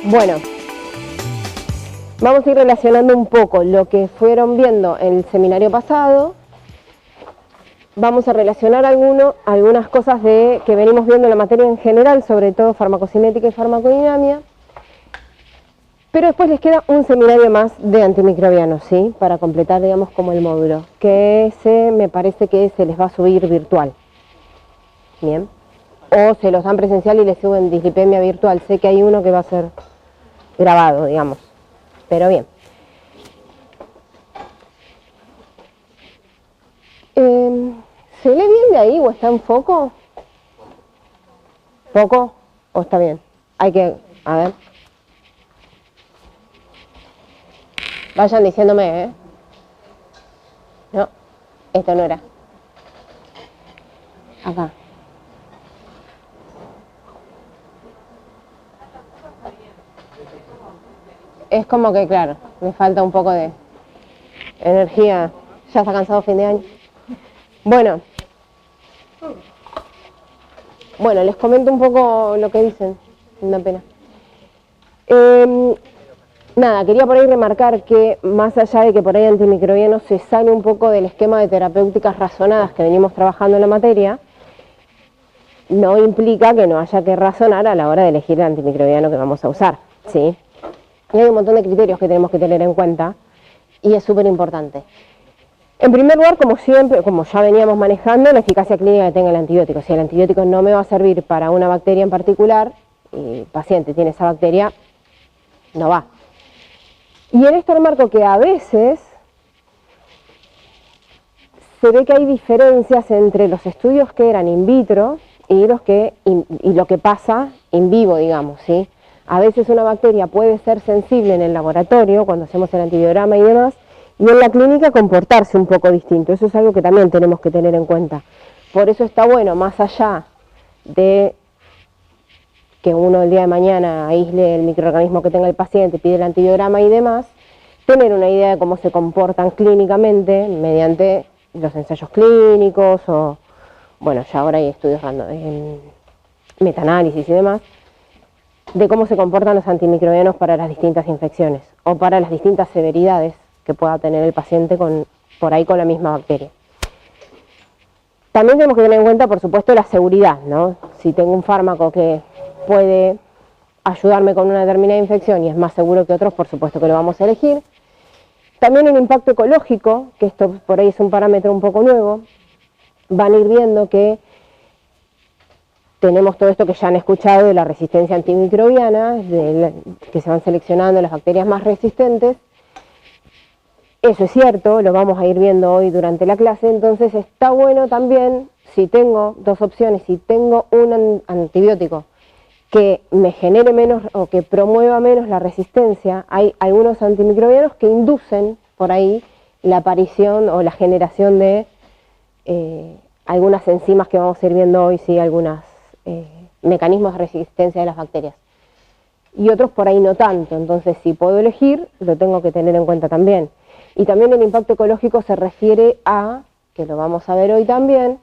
Bueno, vamos a ir relacionando un poco lo que fueron viendo en el seminario pasado. Vamos a relacionar algunas cosas que venimos viendo en la materia en general, sobre todo farmacocinética y farmacodinámica. Pero después les queda un seminario más de antimicrobianos, ¿sí? Para completar, digamos, como el módulo, que ese me parece que se les va a subir virtual. Bien. O se los dan presencial y les suben dislipemia virtual. Sé que hay uno que va a ser grabado, digamos. Pero bien. ¿Se lee bien de ahí o está en foco? ¿Poco? ¿O está bien? Hay que... A ver. Vayan diciéndome, ¿eh? No, esto no era. Acá. Es como que, claro, me falta un poco de energía. Ya está cansado fin de año. Bueno, les comento un poco lo que dicen. Una pena. Nada, quería por ahí remarcar que más allá de que por ahí antimicrobianos se sale un poco del esquema de terapéuticas razonadas que venimos trabajando en la materia, no implica que no haya que razonar a la hora de elegir el antimicrobiano que vamos a usar, ¿sí? Y hay un montón de criterios que tenemos que tener en cuenta y es súper importante. En primer lugar, como siempre, como ya veníamos manejando, la eficacia clínica que tenga el antibiótico. Si el antibiótico no me va a servir para una bacteria en particular y el paciente tiene esa bacteria, no va. Y en esto remarco que a veces se ve que hay diferencias entre los estudios que eran in vitro y lo que pasa in vivo, digamos, ¿sí? A veces una bacteria puede ser sensible en el laboratorio, cuando hacemos el antibiograma y demás, y en la clínica comportarse un poco distinto. Eso es algo que también tenemos que tener en cuenta. Por eso está bueno, más allá de que uno el día de mañana aísle el microorganismo que tenga el paciente, pide el antibiograma y demás, tener una idea de cómo se comportan clínicamente mediante los ensayos clínicos o, bueno, ya ahora hay estudios en metaanálisis y demás, de cómo se comportan los antimicrobianos para las distintas infecciones o para las distintas severidades que pueda tener el paciente por ahí con la misma bacteria. También tenemos que tener en cuenta, por supuesto, la seguridad, ¿no? Si tengo un fármaco que puede ayudarme con una determinada infección y es más seguro que otros, por supuesto que lo vamos a elegir. También el impacto ecológico, que esto por ahí es un parámetro un poco nuevo. Van a ir viendo que tenemos todo esto que ya han escuchado de la resistencia antimicrobiana, que se van seleccionando las bacterias más resistentes. Eso es cierto, lo vamos a ir viendo hoy durante la clase, entonces está bueno también, si tengo dos opciones, si tengo un antibiótico que me genere menos o que promueva menos la resistencia, hay algunos antimicrobianos que inducen por ahí la aparición o la generación de algunas enzimas que vamos a ir viendo hoy, sí, algunos mecanismos de resistencia de las bacterias. Y otros por ahí no tanto, entonces si puedo elegir, lo tengo que tener en cuenta también. Y también el impacto ecológico se refiere a, que lo vamos a ver hoy también,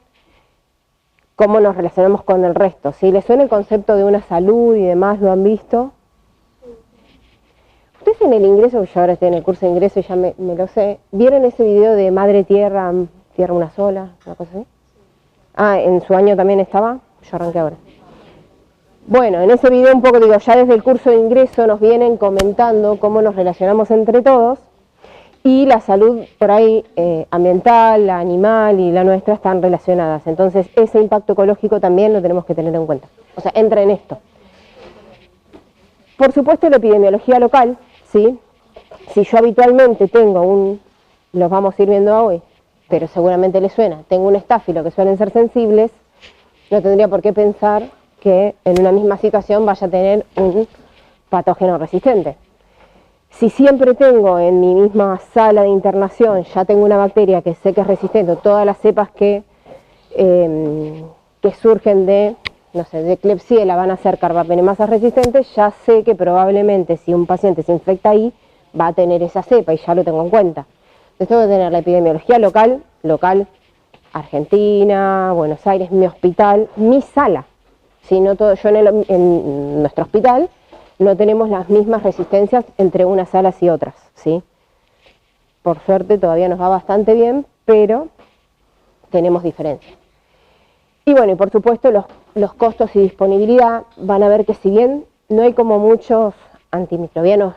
cómo nos relacionamos con el resto. ¿Sí? ¿Les suena el concepto de una salud y demás? ¿Lo han visto? Ustedes en el ingreso, yo ahora estoy en el curso de ingreso y ya me lo sé, ¿vieron ese video de Madre Tierra, Tierra una sola? ¿Una cosa así? Ah, ¿en su año también estaba? Yo arranqué ahora. Bueno, en ese video un poco, digo, ya desde el curso de ingreso nos vienen comentando cómo nos relacionamos entre todos. Y la salud por ahí ambiental, la animal y la nuestra están relacionadas. Entonces ese impacto ecológico también lo tenemos que tener en cuenta. O sea, entra en esto. Por supuesto la epidemiología local, ¿sí? Si yo habitualmente tengo los vamos a ir viendo hoy, pero seguramente les suena, tengo un estáfilo que suelen ser sensibles, no tendría por qué pensar que en una misma situación vaya a tener un patógeno resistente. Si siempre tengo en mi misma sala de internación, ya tengo una bacteria que sé que es resistente, todas las cepas que surgen de, no sé, de Klebsiella van a ser carbapenemasas resistentes, ya sé que probablemente si un paciente se infecta ahí, va a tener esa cepa y ya lo tengo en cuenta. Entonces tengo que tener la epidemiología local, Argentina, Buenos Aires, mi hospital, mi sala. Si no todo, yo en nuestro hospital no tenemos las mismas resistencias entre unas salas y otras, ¿sí? Por suerte todavía nos va bastante bien, pero tenemos diferencias. Y bueno, y por supuesto los costos y disponibilidad, van a ver que si bien no hay como muchos antimicrobianos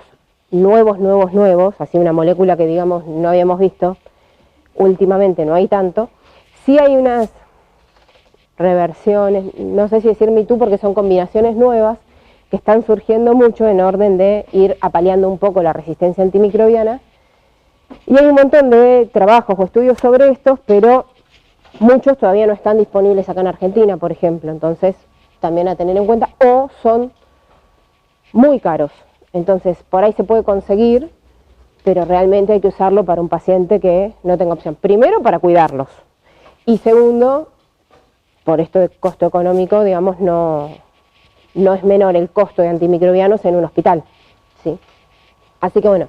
nuevos, así una molécula que digamos no habíamos visto, últimamente no hay tanto, sí hay unas reversiones, no sé si decir me too porque son combinaciones nuevas que están surgiendo mucho en orden de ir apaleando un poco la resistencia antimicrobiana, y hay un montón de trabajos o estudios sobre estos, pero muchos todavía no están disponibles acá en Argentina, por ejemplo, entonces también a tener en cuenta, o son muy caros, entonces por ahí se puede conseguir, pero realmente hay que usarlo para un paciente que no tenga opción. Primero, para cuidarlos, y segundo, por esto de costo económico, digamos, no es menor el costo de antimicrobianos en un hospital, ¿sí? Así que bueno,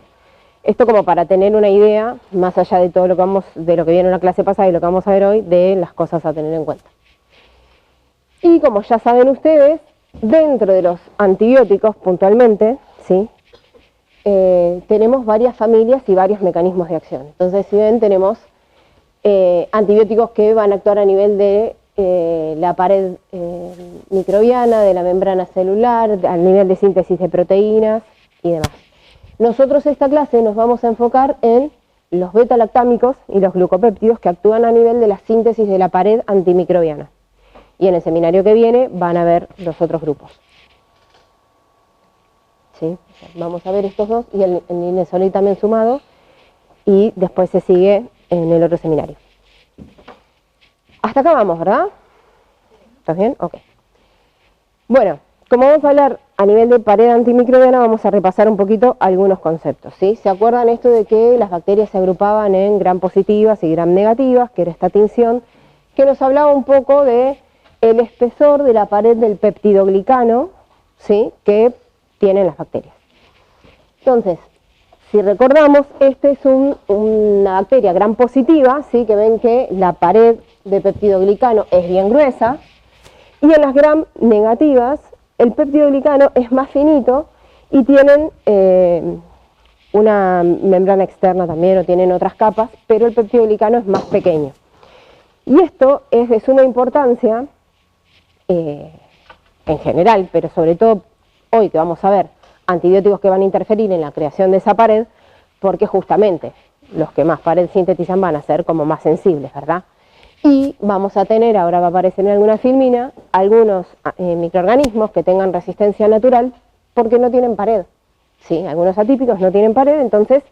esto como para tener una idea, más allá de todo lo que de lo que viene en la clase pasada y lo que vamos a ver hoy, de las cosas a tener en cuenta. Y como ya saben ustedes, dentro de los antibióticos puntualmente, ¿sí? Tenemos varias familias y varios mecanismos de acción. Entonces, si ven, tenemos antibióticos que van a actuar a nivel de la pared microbiana, de la membrana celular, al nivel de síntesis de proteínas y demás. Nosotros esta clase nos vamos a enfocar en los beta-lactámicos y los glucopéptidos que actúan a nivel de la síntesis de la pared antimicrobiana. Y en el seminario que viene van a ver los otros grupos. ¿Sí? Vamos a ver estos dos y el nimesulide también sumado, y después se sigue en el otro seminario. Hasta acá vamos, ¿verdad? ¿Estás bien? Ok. Bueno, como vamos a hablar a nivel de pared antimicrobiana, vamos a repasar un poquito algunos conceptos, ¿sí? ¿Se acuerdan esto de que las bacterias se agrupaban en gram positivas y gram negativas, que era esta tinción, que nos hablaba un poco de el espesor de la pared del peptidoglicano, ¿sí? Que tienen las bacterias. Entonces, si recordamos, este es una bacteria gram positiva, ¿sí? Que ven que la pared de peptidoglicano es bien gruesa, y en las gram negativas el peptidoglicano es más finito y tienen una membrana externa también, o tienen otras capas, pero el peptidoglicano es más pequeño. Y esto es de suma importancia en general, pero sobre todo hoy que vamos a ver antibióticos que van a interferir en la creación de esa pared, porque justamente los que más pared sintetizan van a ser como más sensibles, ¿verdad? Y vamos a tener, ahora va a aparecer en alguna filmina, algunos microorganismos que tengan resistencia natural porque no tienen pared, ¿sí? Algunos atípicos no tienen pared, entonces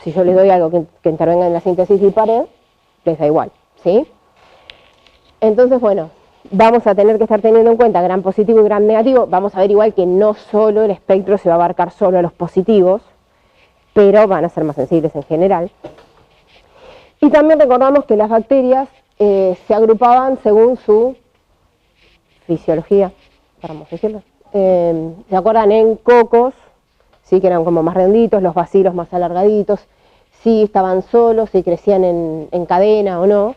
si yo les doy algo que intervenga en la síntesis de pared, les da igual, ¿sí? Entonces, bueno, vamos a tener que estar teniendo en cuenta gram positivo y gram negativo. Vamos a ver igual que no solo el espectro se va a abarcar solo a los positivos, pero van a ser más sensibles en general. Y también recordamos que las bacterias se agrupaban según su fisiología, vamos a decirlo. ¿Se acuerdan? En cocos, ¿sí? Que eran como más redonditos, los bacilos más alargaditos, si estaban solos, si crecían en cadena o no.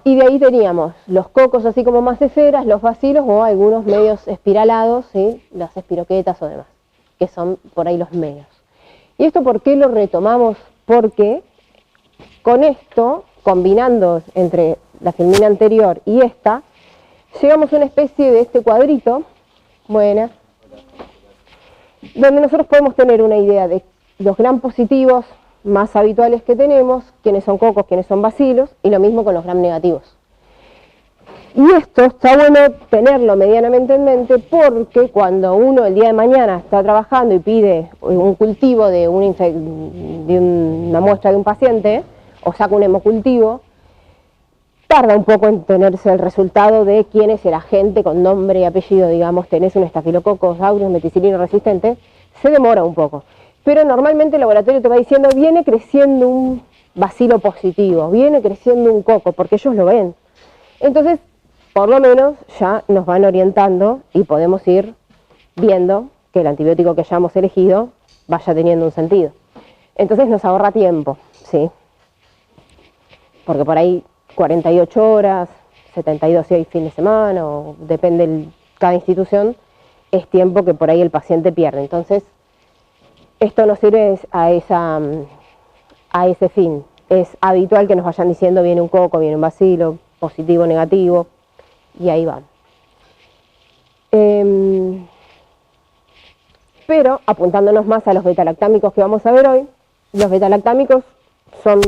Y de ahí teníamos los cocos así como más esferas, los bacilos o algunos medios espiralados, ¿sí? Las espiroquetas o demás, que son por ahí los medios. ¿Y esto por qué lo retomamos? Porque con esto, combinando entre la filmina anterior y esta, llegamos a una especie de este cuadrito, buena, donde nosotros podemos tener una idea de los gram positivos más habituales que tenemos, quiénes son cocos, quiénes son bacilos, y lo mismo con los gram negativos. Y esto está bueno tenerlo medianamente en mente, porque cuando uno el día de mañana está trabajando y pide un cultivo de una muestra de un paciente, o saca un hemocultivo, tarda un poco en tenerse el resultado de quién es el agente con nombre y apellido, digamos, tenés un estafilococcus aureus meticilino resistente, se demora un poco. Pero normalmente el laboratorio te va diciendo, viene creciendo un bacilo positivo, viene creciendo un coco, porque ellos lo ven. Entonces, por lo menos ya nos van orientando y podemos ir viendo que el antibiótico que hayamos elegido vaya teniendo un sentido. Entonces nos ahorra tiempo, ¿sí? Porque por ahí 48 horas, 72 si hay fin de semana, o depende cada institución, es tiempo que por ahí el paciente pierde. Entonces, esto nos sirve a ese fin. Es habitual que nos vayan diciendo viene un coco, viene un bacilo, positivo, negativo, y ahí van. Pero apuntándonos más a los betalactámicos que vamos a ver hoy, los betalactámicos son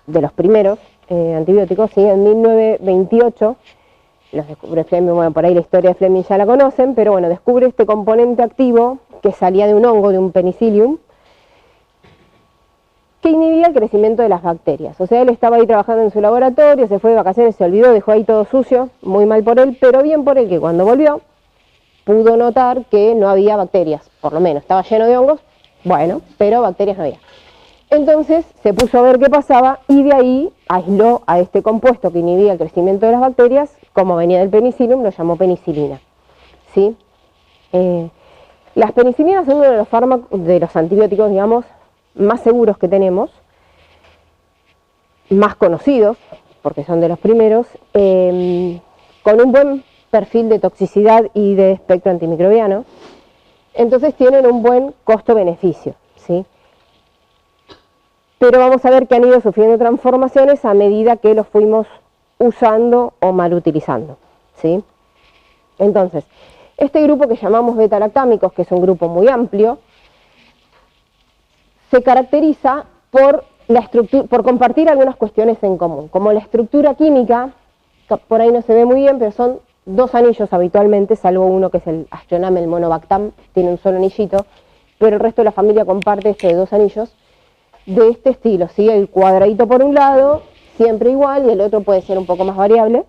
de los primeros antibióticos, ¿sí? En 1928 los descubre Fleming. Bueno, por ahí la historia de Fleming ya la conocen, pero bueno, descubre este componente activo que salía de un hongo, de un penicillium, que inhibía el crecimiento de las bacterias. O sea, él estaba ahí trabajando en su laboratorio, se fue de vacaciones, se olvidó, dejó ahí todo sucio, muy mal por él, pero bien por él que cuando volvió pudo notar que no había bacterias, por lo menos, estaba lleno de hongos, bueno, pero bacterias no había. Entonces se puso a ver qué pasaba y de ahí aisló a este compuesto que inhibía el crecimiento de las bacterias, como venía del penicillium, lo llamó penicilina, ¿sí? Las penicilinas son uno de los fármacos, de los antibióticos, digamos, más seguros que tenemos, más conocidos, porque son de los primeros, con un buen perfil de toxicidad y de espectro antimicrobiano, entonces tienen un buen costo-beneficio, ¿sí? Pero vamos a ver que han ido sufriendo transformaciones a medida que los fuimos usando o mal utilizando, ¿sí? Entonces, este grupo que llamamos betalactámicos, que es un grupo muy amplio, se caracteriza por por compartir algunas cuestiones en común, como la estructura química, que por ahí no se ve muy bien, pero son dos anillos habitualmente, salvo uno que es el Astronamen, el monobactam, tiene un solo anillito, pero el resto de la familia comparte este de dos anillos, de este estilo, ¿sí? El cuadradito por un lado, siempre igual, y el otro puede ser un poco más variable,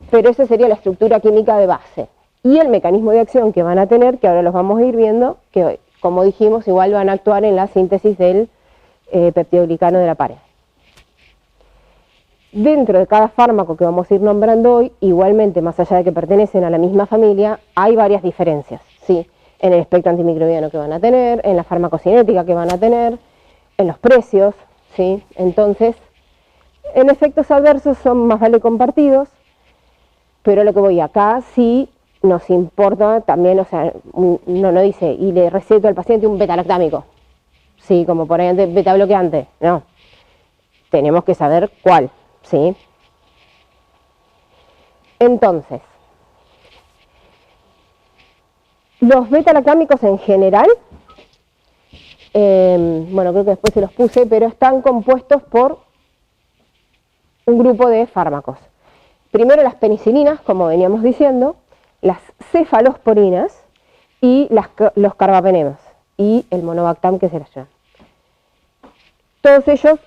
pero esa sería la estructura química de base. Y el mecanismo de acción que van a tener, que ahora los vamos a ir viendo, que como dijimos, igual van a actuar en la síntesis del peptidoglicano de la pared. Dentro de cada fármaco que vamos a ir nombrando hoy, igualmente, más allá de que pertenecen a la misma familia, hay varias diferencias, ¿sí? En el espectro antimicrobiano que van a tener, en la farmacocinética que van a tener, en los precios, ¿sí? Entonces, en efectos adversos son más vale compartidos, pero lo que voy acá sí nos importa también, o sea, no dice, y le receto al paciente un betalactámico, sí, como por ahí antes beta bloqueante, no, tenemos que saber cuál, ¿sí? Entonces, los betalactámicos en general, bueno, creo que después se los puse, pero están compuestos por un grupo de fármacos. Primero las penicilinas, como veníamos diciendo, las cefalosporinas y los carbapenemas y el monobactam que se las llama. Todos ellos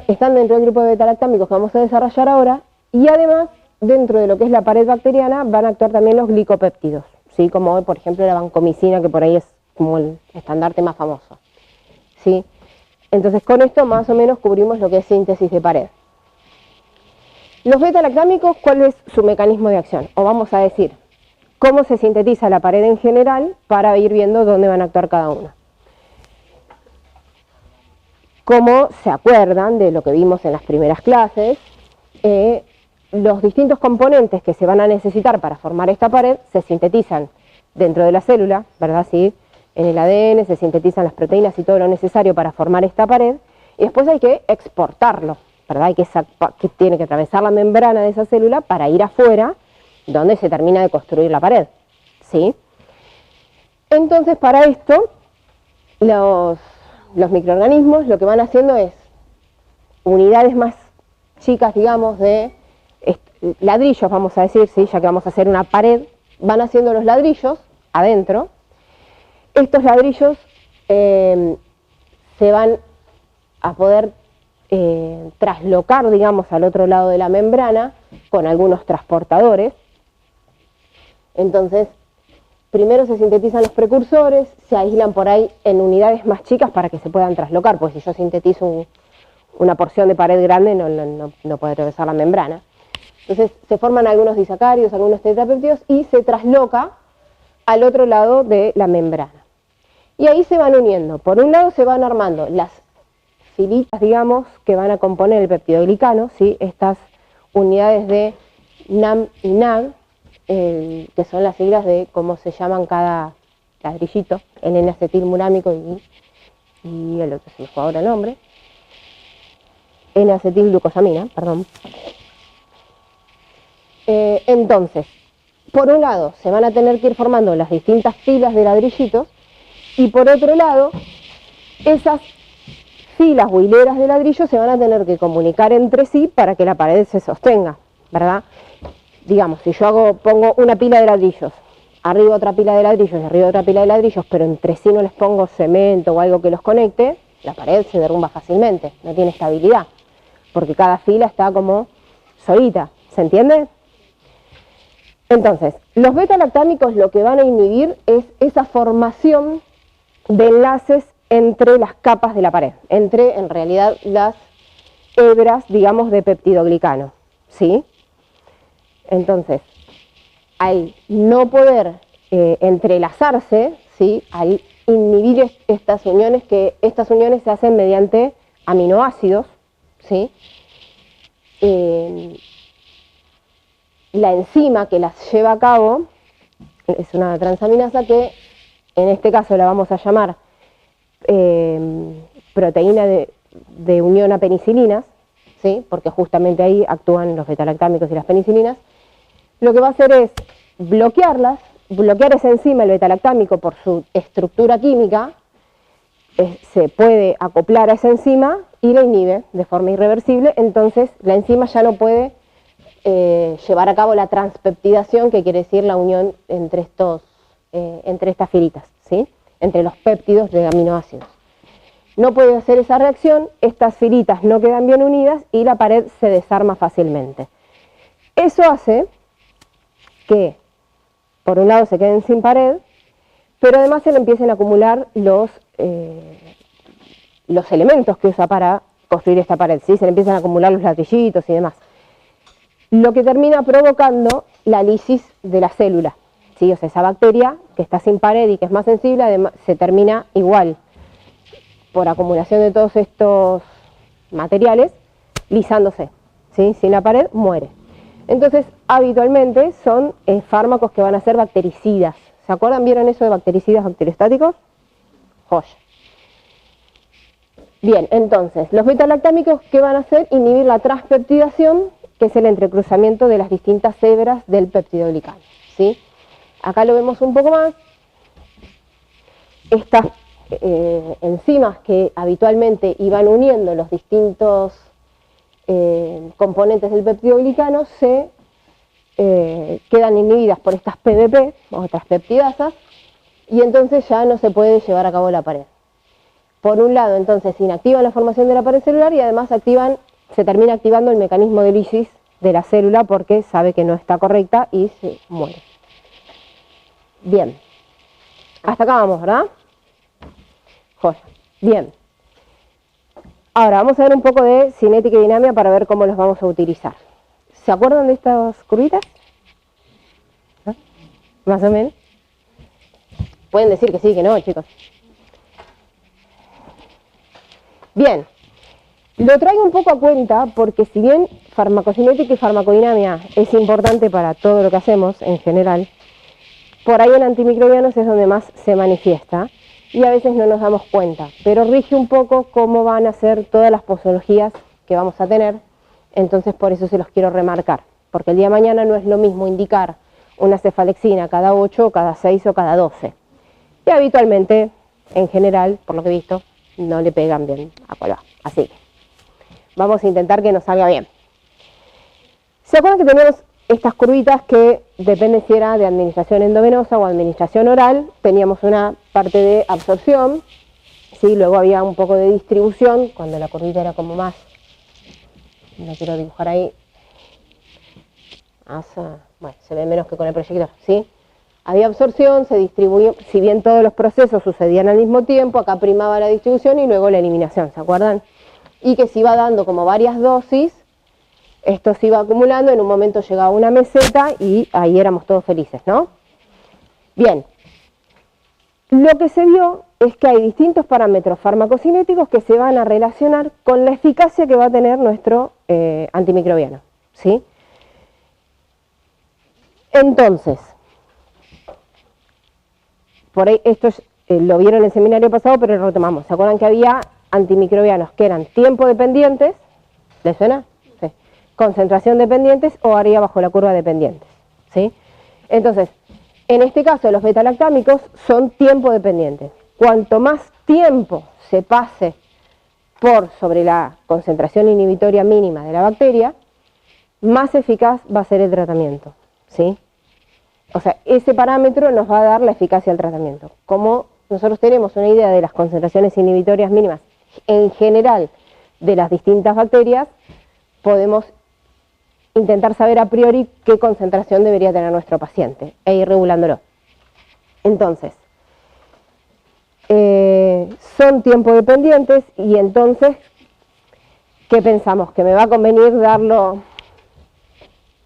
están dentro del grupo de betalactámicos que vamos a desarrollar ahora y además dentro de lo que es la pared bacteriana van a actuar también los glicopéptidos, ¿sí? Como hoy, por ejemplo, la vancomicina, que por ahí es como el estandarte más famoso, ¿sí? Entonces con esto más o menos cubrimos lo que es síntesis de pared. Los betalactámicos, ¿cuál es su mecanismo de acción? O vamos a decir, cómo se sintetiza la pared en general para ir viendo dónde van a actuar cada uno. Como se acuerdan de lo que vimos en las primeras clases, los distintos componentes que se van a necesitar para formar esta pared se sintetizan dentro de la célula, ¿verdad? Sí, en el ADN se sintetizan las proteínas y todo lo necesario para formar esta pared, y después hay que exportarlo, ¿verdad? Que tiene que atravesar la membrana de esa célula para ir afuera, donde se termina de construir la pared, ¿sí? Entonces, para esto, los microorganismos lo que van haciendo es unidades más chicas, digamos, de ladrillos, vamos a decir, ¿sí? Ya que vamos a hacer una pared, van haciendo los ladrillos adentro. Estos ladrillos se van a poder traslocar, digamos, al otro lado de la membrana con algunos transportadores. Entonces, primero se sintetizan los precursores, se aíslan por ahí en unidades más chicas para que se puedan traslocar, pues si yo sintetizo una porción de pared grande no puede atravesar la membrana. Entonces se forman algunos disacáridos, algunos tetrapéptidos y se trasloca al otro lado de la membrana. Y ahí se van uniendo. Por un lado se van armando las filitas, digamos, que van a componer el peptidoglicano, ¿sí? Estas unidades de NAM y NAG, que son las siglas de cómo se llaman cada ladrillito, el N-acetilmurámico y el otro, se me fue ahora el nombre, N-acetilglucosamina, perdón. Entonces, por un lado, se van a tener que ir formando las distintas filas de ladrillitos, y por otro lado, esas filas o hileras de ladrillos se van a tener que comunicar entre sí para que la pared se sostenga, ¿verdad? Digamos, si yo pongo una pila de ladrillos, arriba otra pila de ladrillos y arriba otra pila de ladrillos, pero entre sí no les pongo cemento o algo que los conecte, la pared se derrumba fácilmente, no tiene estabilidad, porque cada fila está como solita, ¿se entiende? Entonces, los beta-lactámicos lo que van a inhibir es esa formación de enlaces entre las capas de la pared, entre en realidad las hebras, digamos, de peptidoglicano, ¿sí? Entonces, al no poder entrelazarse, ¿sí? Al inhibir estas uniones, que estas uniones se hacen mediante aminoácidos, ¿sí? La enzima que las lleva a cabo es una transaminasa que en este caso la vamos a llamar proteína de unión a penicilinas, ¿sí? Porque justamente ahí actúan los betalactámicos y las penicilinas. Lo que va a hacer es bloquear esa enzima, el betalactámico, por su estructura química, se puede acoplar a esa enzima y la inhibe de forma irreversible, entonces la enzima ya no puede llevar a cabo la transpeptidación, que quiere decir la unión entre estas filitas, ¿sí? Entre los péptidos de aminoácidos. No puede hacer esa reacción, estas filitas no quedan bien unidas y la pared se desarma fácilmente. Eso hace que, por un lado, se queden sin pared, pero además se le empiecen a acumular los elementos que usa para construir esta pared, ¿sí? Se le empiezan a acumular los ladrillitos y demás. Lo que termina provocando la lisis de la célula, ¿sí? O sea, esa bacteria que está sin pared y que es más sensible, además, se termina igual, por acumulación de todos estos materiales, lisándose, ¿sí? Sin la pared, muere. Entonces, habitualmente son fármacos que van a ser bactericidas. ¿Se acuerdan? ¿Vieron eso de bactericidas bacteriostáticos? Joya. Bien, entonces, los beta-lactámicos, ¿qué van a hacer? Inhibir la transpeptidación, que es el entrecruzamiento de las distintas hebras del peptidoglicano, ¿sí? Acá lo vemos un poco más. Estas enzimas que habitualmente iban uniendo los distintos componentes del peptidoglicano se quedan inhibidas por estas PDP, otras peptidasas, y entonces ya no se puede llevar a cabo la pared. Por un lado, entonces, inactivan la formación de la pared celular y además se termina activando el mecanismo de lisis de la célula porque sabe que no está correcta y se muere. Bien, hasta acá vamos, ¿verdad? Joya. Bien. Ahora vamos a ver un poco de cinética y dinámica para ver cómo los vamos a utilizar. ¿Se acuerdan de estas curvitas? ¿No? Más o menos. Pueden decir que sí, que no, chicos. Bien. Lo traigo un poco a cuenta porque si bien farmacocinética y farmacodinámica es importante para todo lo que hacemos en general, por ahí en antimicrobianos es donde más se manifiesta y a veces no nos damos cuenta, pero rige un poco cómo van a ser todas las posologías que vamos a tener, entonces por eso se los quiero remarcar, porque el día de mañana no es lo mismo indicar una cefalexina cada 8, cada 6 o cada 12, y habitualmente, en general, por lo que he visto, no le pegan bien a cuál va, así que vamos a intentar que nos salga bien. ¿Se acuerdan que teníamos estas curvitas que depende si era de administración endovenosa o administración oral? Teníamos una parte de absorción, ¿sí? Luego había un poco de distribución, cuando la curvita era como más, no quiero dibujar ahí, bueno, se ve menos que con el proyector, ¿sí? Había absorción, se distribuyó, si bien todos los procesos sucedían al mismo tiempo, acá primaba la distribución y luego la eliminación, ¿se acuerdan? Y que se iba dando como varias dosis, esto se iba acumulando, en un momento llegaba una meseta y ahí éramos todos felices, ¿no? Bien, lo que se vio es que hay distintos parámetros farmacocinéticos que se van a relacionar con la eficacia que va a tener nuestro antimicrobiano, ¿sí? Entonces, por ahí esto lo vieron en el seminario pasado, pero lo retomamos. ¿Se acuerdan que había antimicrobianos que eran tiempo dependientes? ¿Les suena? Sí. Concentración dependientes o área bajo la curva dependientes. ¿Sí? Entonces, en este caso los betalactámicos son tiempo dependientes. Cuanto más tiempo se pase por sobre la concentración inhibitoria mínima de la bacteria, más eficaz va a ser el tratamiento. ¿Sí? O sea, ese parámetro nos va a dar la eficacia del tratamiento. Como nosotros tenemos una idea de las concentraciones inhibitorias mínimas en general de las distintas bacterias, podemos intentar saber a priori qué concentración debería tener nuestro paciente e ir regulándolo. Entonces, son tiempo dependientes y entonces, ¿qué pensamos? ¿Que me va a convenir darlo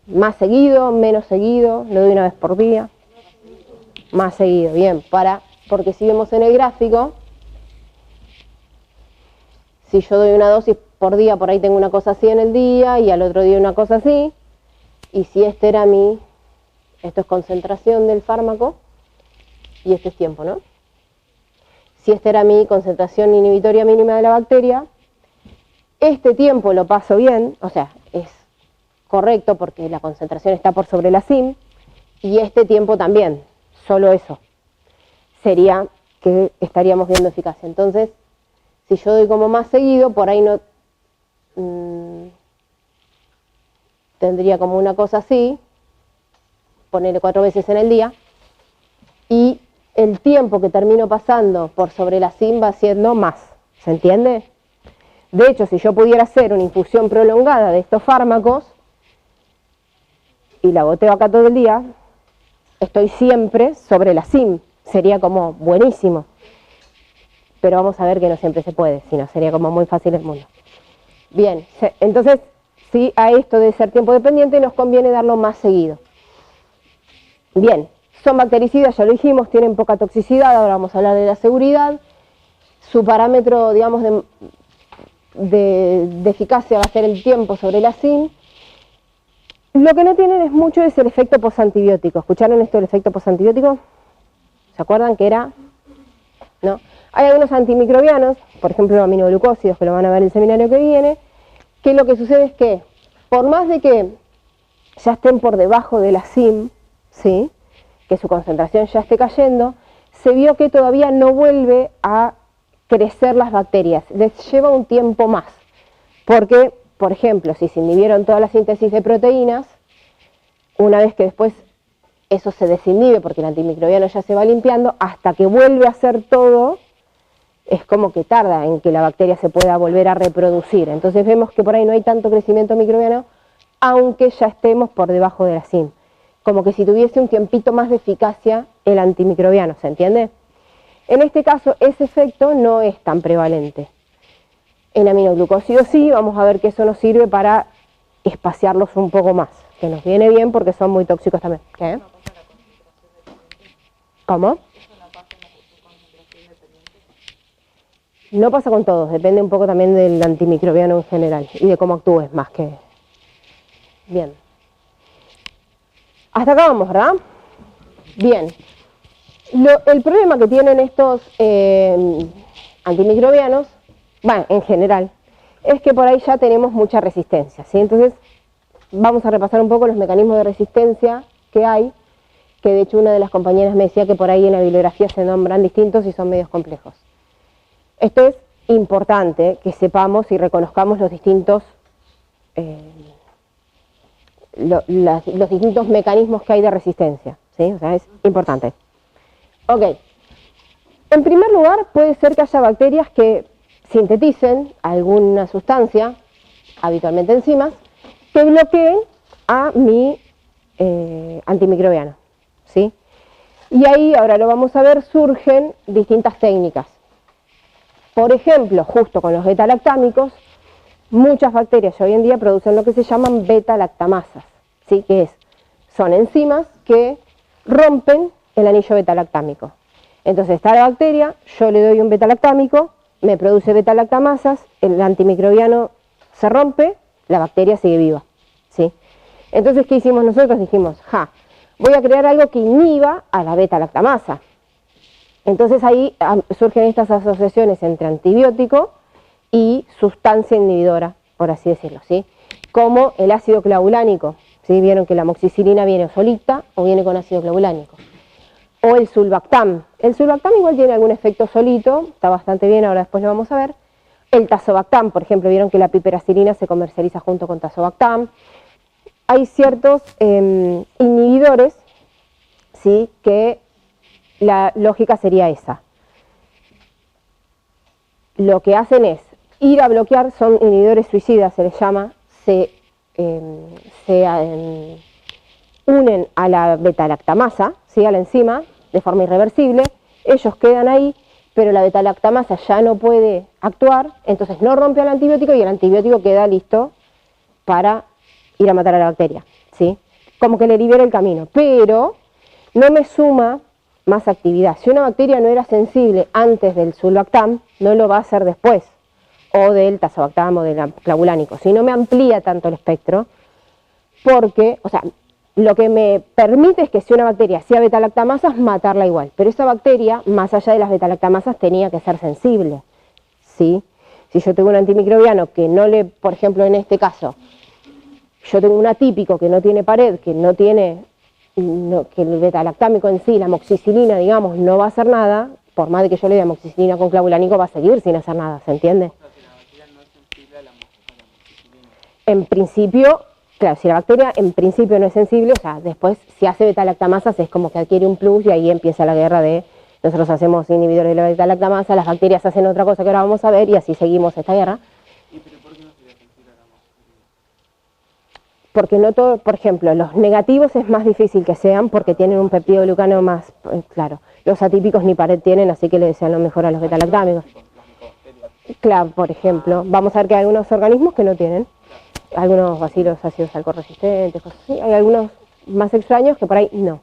más seguido, menos seguido? ¿Lo doy una vez por día? Más seguido, bien, porque si vemos en el gráfico, si yo doy una dosis por día, por ahí tengo una cosa así en el día y al otro día una cosa así, y si esto es concentración del fármaco y este es tiempo, ¿no? Si esta era mi concentración inhibitoria mínima de la bacteria, este tiempo lo paso bien, o sea, es correcto porque la concentración está por sobre la CIM, y este tiempo también, solo eso, sería que estaríamos viendo eficacia. Entonces, si yo doy como más seguido, por ahí no tendría como una cosa así, ponerle 4 veces en el día, y el tiempo que termino pasando por sobre la CIM va siendo más, ¿se entiende? De hecho, si yo pudiera hacer una infusión prolongada de estos fármacos, y la goteo acá todo el día, estoy siempre sobre la CIM, sería como buenísimo. Pero vamos a ver que no siempre se puede, sino sería como muy fácil el mundo. Bien, entonces, sí, a esto de ser tiempo dependiente nos conviene darlo más seguido. Bien, son bactericidas, ya lo dijimos, tienen poca toxicidad, ahora vamos a hablar de la seguridad. Su parámetro, digamos, de eficacia va a ser el tiempo sobre la CIM. Lo que no tienen es mucho es el efecto postantibiótico. ¿Escucharon esto del efecto postantibiótico? ¿Se acuerdan que era? ¿No? Hay algunos antimicrobianos, por ejemplo los aminoglucósidos, que lo van a ver en el seminario que viene, que lo que sucede es que, por más de que ya estén por debajo de la CIM, ¿sí?, que su concentración ya esté cayendo, se vio que todavía no vuelve a crecer las bacterias, les lleva un tiempo más, porque, por ejemplo, si se inhibieron toda la síntesis de proteínas, una vez que después eso se desinhibe porque el antimicrobiano ya se va limpiando, hasta que vuelve a hacer todo, es como que tarda en que la bacteria se pueda volver a reproducir. Entonces vemos que por ahí no hay tanto crecimiento microbiano, aunque ya estemos por debajo de la CIM. Como que si tuviese un tiempito más de eficacia el antimicrobiano, ¿se entiende? En este caso, ese efecto no es tan prevalente. En aminoglucósidos sí, vamos a ver que eso nos sirve para espaciarlos un poco más, que nos viene bien porque son muy tóxicos también. ¿Qué? ¿Cómo? No pasa con todos, depende un poco también del antimicrobiano en general y de cómo actúes más que... Bien. Hasta acá vamos, ¿verdad? Bien. El problema que tienen estos antimicrobianos, bueno, en general, es que por ahí ya tenemos mucha resistencia, ¿sí? Entonces, vamos a repasar un poco los mecanismos de resistencia que hay, que de hecho una de las compañeras me decía que por ahí en la bibliografía se nombran distintos y son medios complejos. Esto es importante que sepamos y reconozcamos los distintos los distintos mecanismos que hay de resistencia, ¿sí? O sea, es importante. Ok. En primer lugar, puede ser que haya bacterias que sinteticen alguna sustancia, habitualmente enzimas, que bloqueen a mi antimicrobiano, ¿sí? Y ahí, ahora lo vamos a ver, surgen distintas técnicas. Por ejemplo, justo con los beta-lactámicos, muchas bacterias hoy en día producen lo que se llaman beta-lactamasas, ¿sí? Que son enzimas que rompen el anillo beta-lactámico. Entonces está la bacteria, yo le doy un beta-lactámico, me produce beta-lactamasas, el antimicrobiano se rompe, la bacteria sigue viva, ¿sí? Entonces, ¿qué hicimos nosotros? Dijimos, voy a crear algo que inhiba a la beta-lactamasa. Entonces ahí surgen estas asociaciones entre antibiótico y sustancia inhibidora, por así decirlo, ¿sí? Como el ácido clavulánico, ¿sí? Vieron que la amoxicilina viene solita o viene con ácido clavulánico. O el sulbactam. El sulbactam igual tiene algún efecto solito, está bastante bien, ahora después lo vamos a ver. El tazobactam, por ejemplo, vieron que la piperacilina se comercializa junto con tazobactam. Hay ciertos inhibidores, ¿sí? Que la lógica sería esa. Lo que hacen es ir a bloquear, son inhibidores suicidas, se les llama, unen a la beta-lactamasa, ¿sí? A la enzima, de forma irreversible, ellos quedan ahí, pero la beta-lactamasa ya no puede actuar, entonces no rompe al antibiótico y el antibiótico queda listo para ir a matar a la bacteria, ¿sí? Como que le libera el camino, pero no me suma más actividad. Si una bacteria no era sensible antes del sulbactam, no lo va a hacer después, o del tazobactam o del clavulánico, si no me amplía tanto el espectro, porque, o sea, lo que me permite es que si una bacteria hacía beta-lactamasas, matarla igual, pero esa bacteria, más allá de las beta-lactamasas, tenía que ser sensible, ¿sí? Si yo tengo un antimicrobiano que no le, por ejemplo, en este caso, yo tengo un atípico que no tiene pared, que no tiene, que el beta-lactámico en sí, la amoxicilina, digamos, no va a hacer nada, por más de que yo le dé amoxicilina con clavulánico, va a seguir sin hacer nada, ¿se entiende? O sea, si la bacteria no es sensible a la amoxicilina. En principio, claro, si la bacteria en principio no es sensible, o sea, después si hace beta-lactamasas es como que adquiere un plus y ahí empieza la guerra de nosotros hacemos inhibidores de la beta-lactamasa, las bacterias hacen otra cosa que ahora vamos a ver y así seguimos esta guerra. ¿Y pero por qué no sería sensible a la amoxicilina? Porque no todo, por ejemplo, los negativos es más difícil que sean porque tienen un peptidoglucano más, claro, los atípicos ni pared tienen, así que le desean lo mejor a los beta-lactámicos. Las micobacterias. Claro, por ejemplo, vamos a ver que hay algunos organismos que no tienen. Algunos bacilos ácidos alcoholresistentes, cosas así. Hay algunos más extraños que por ahí no.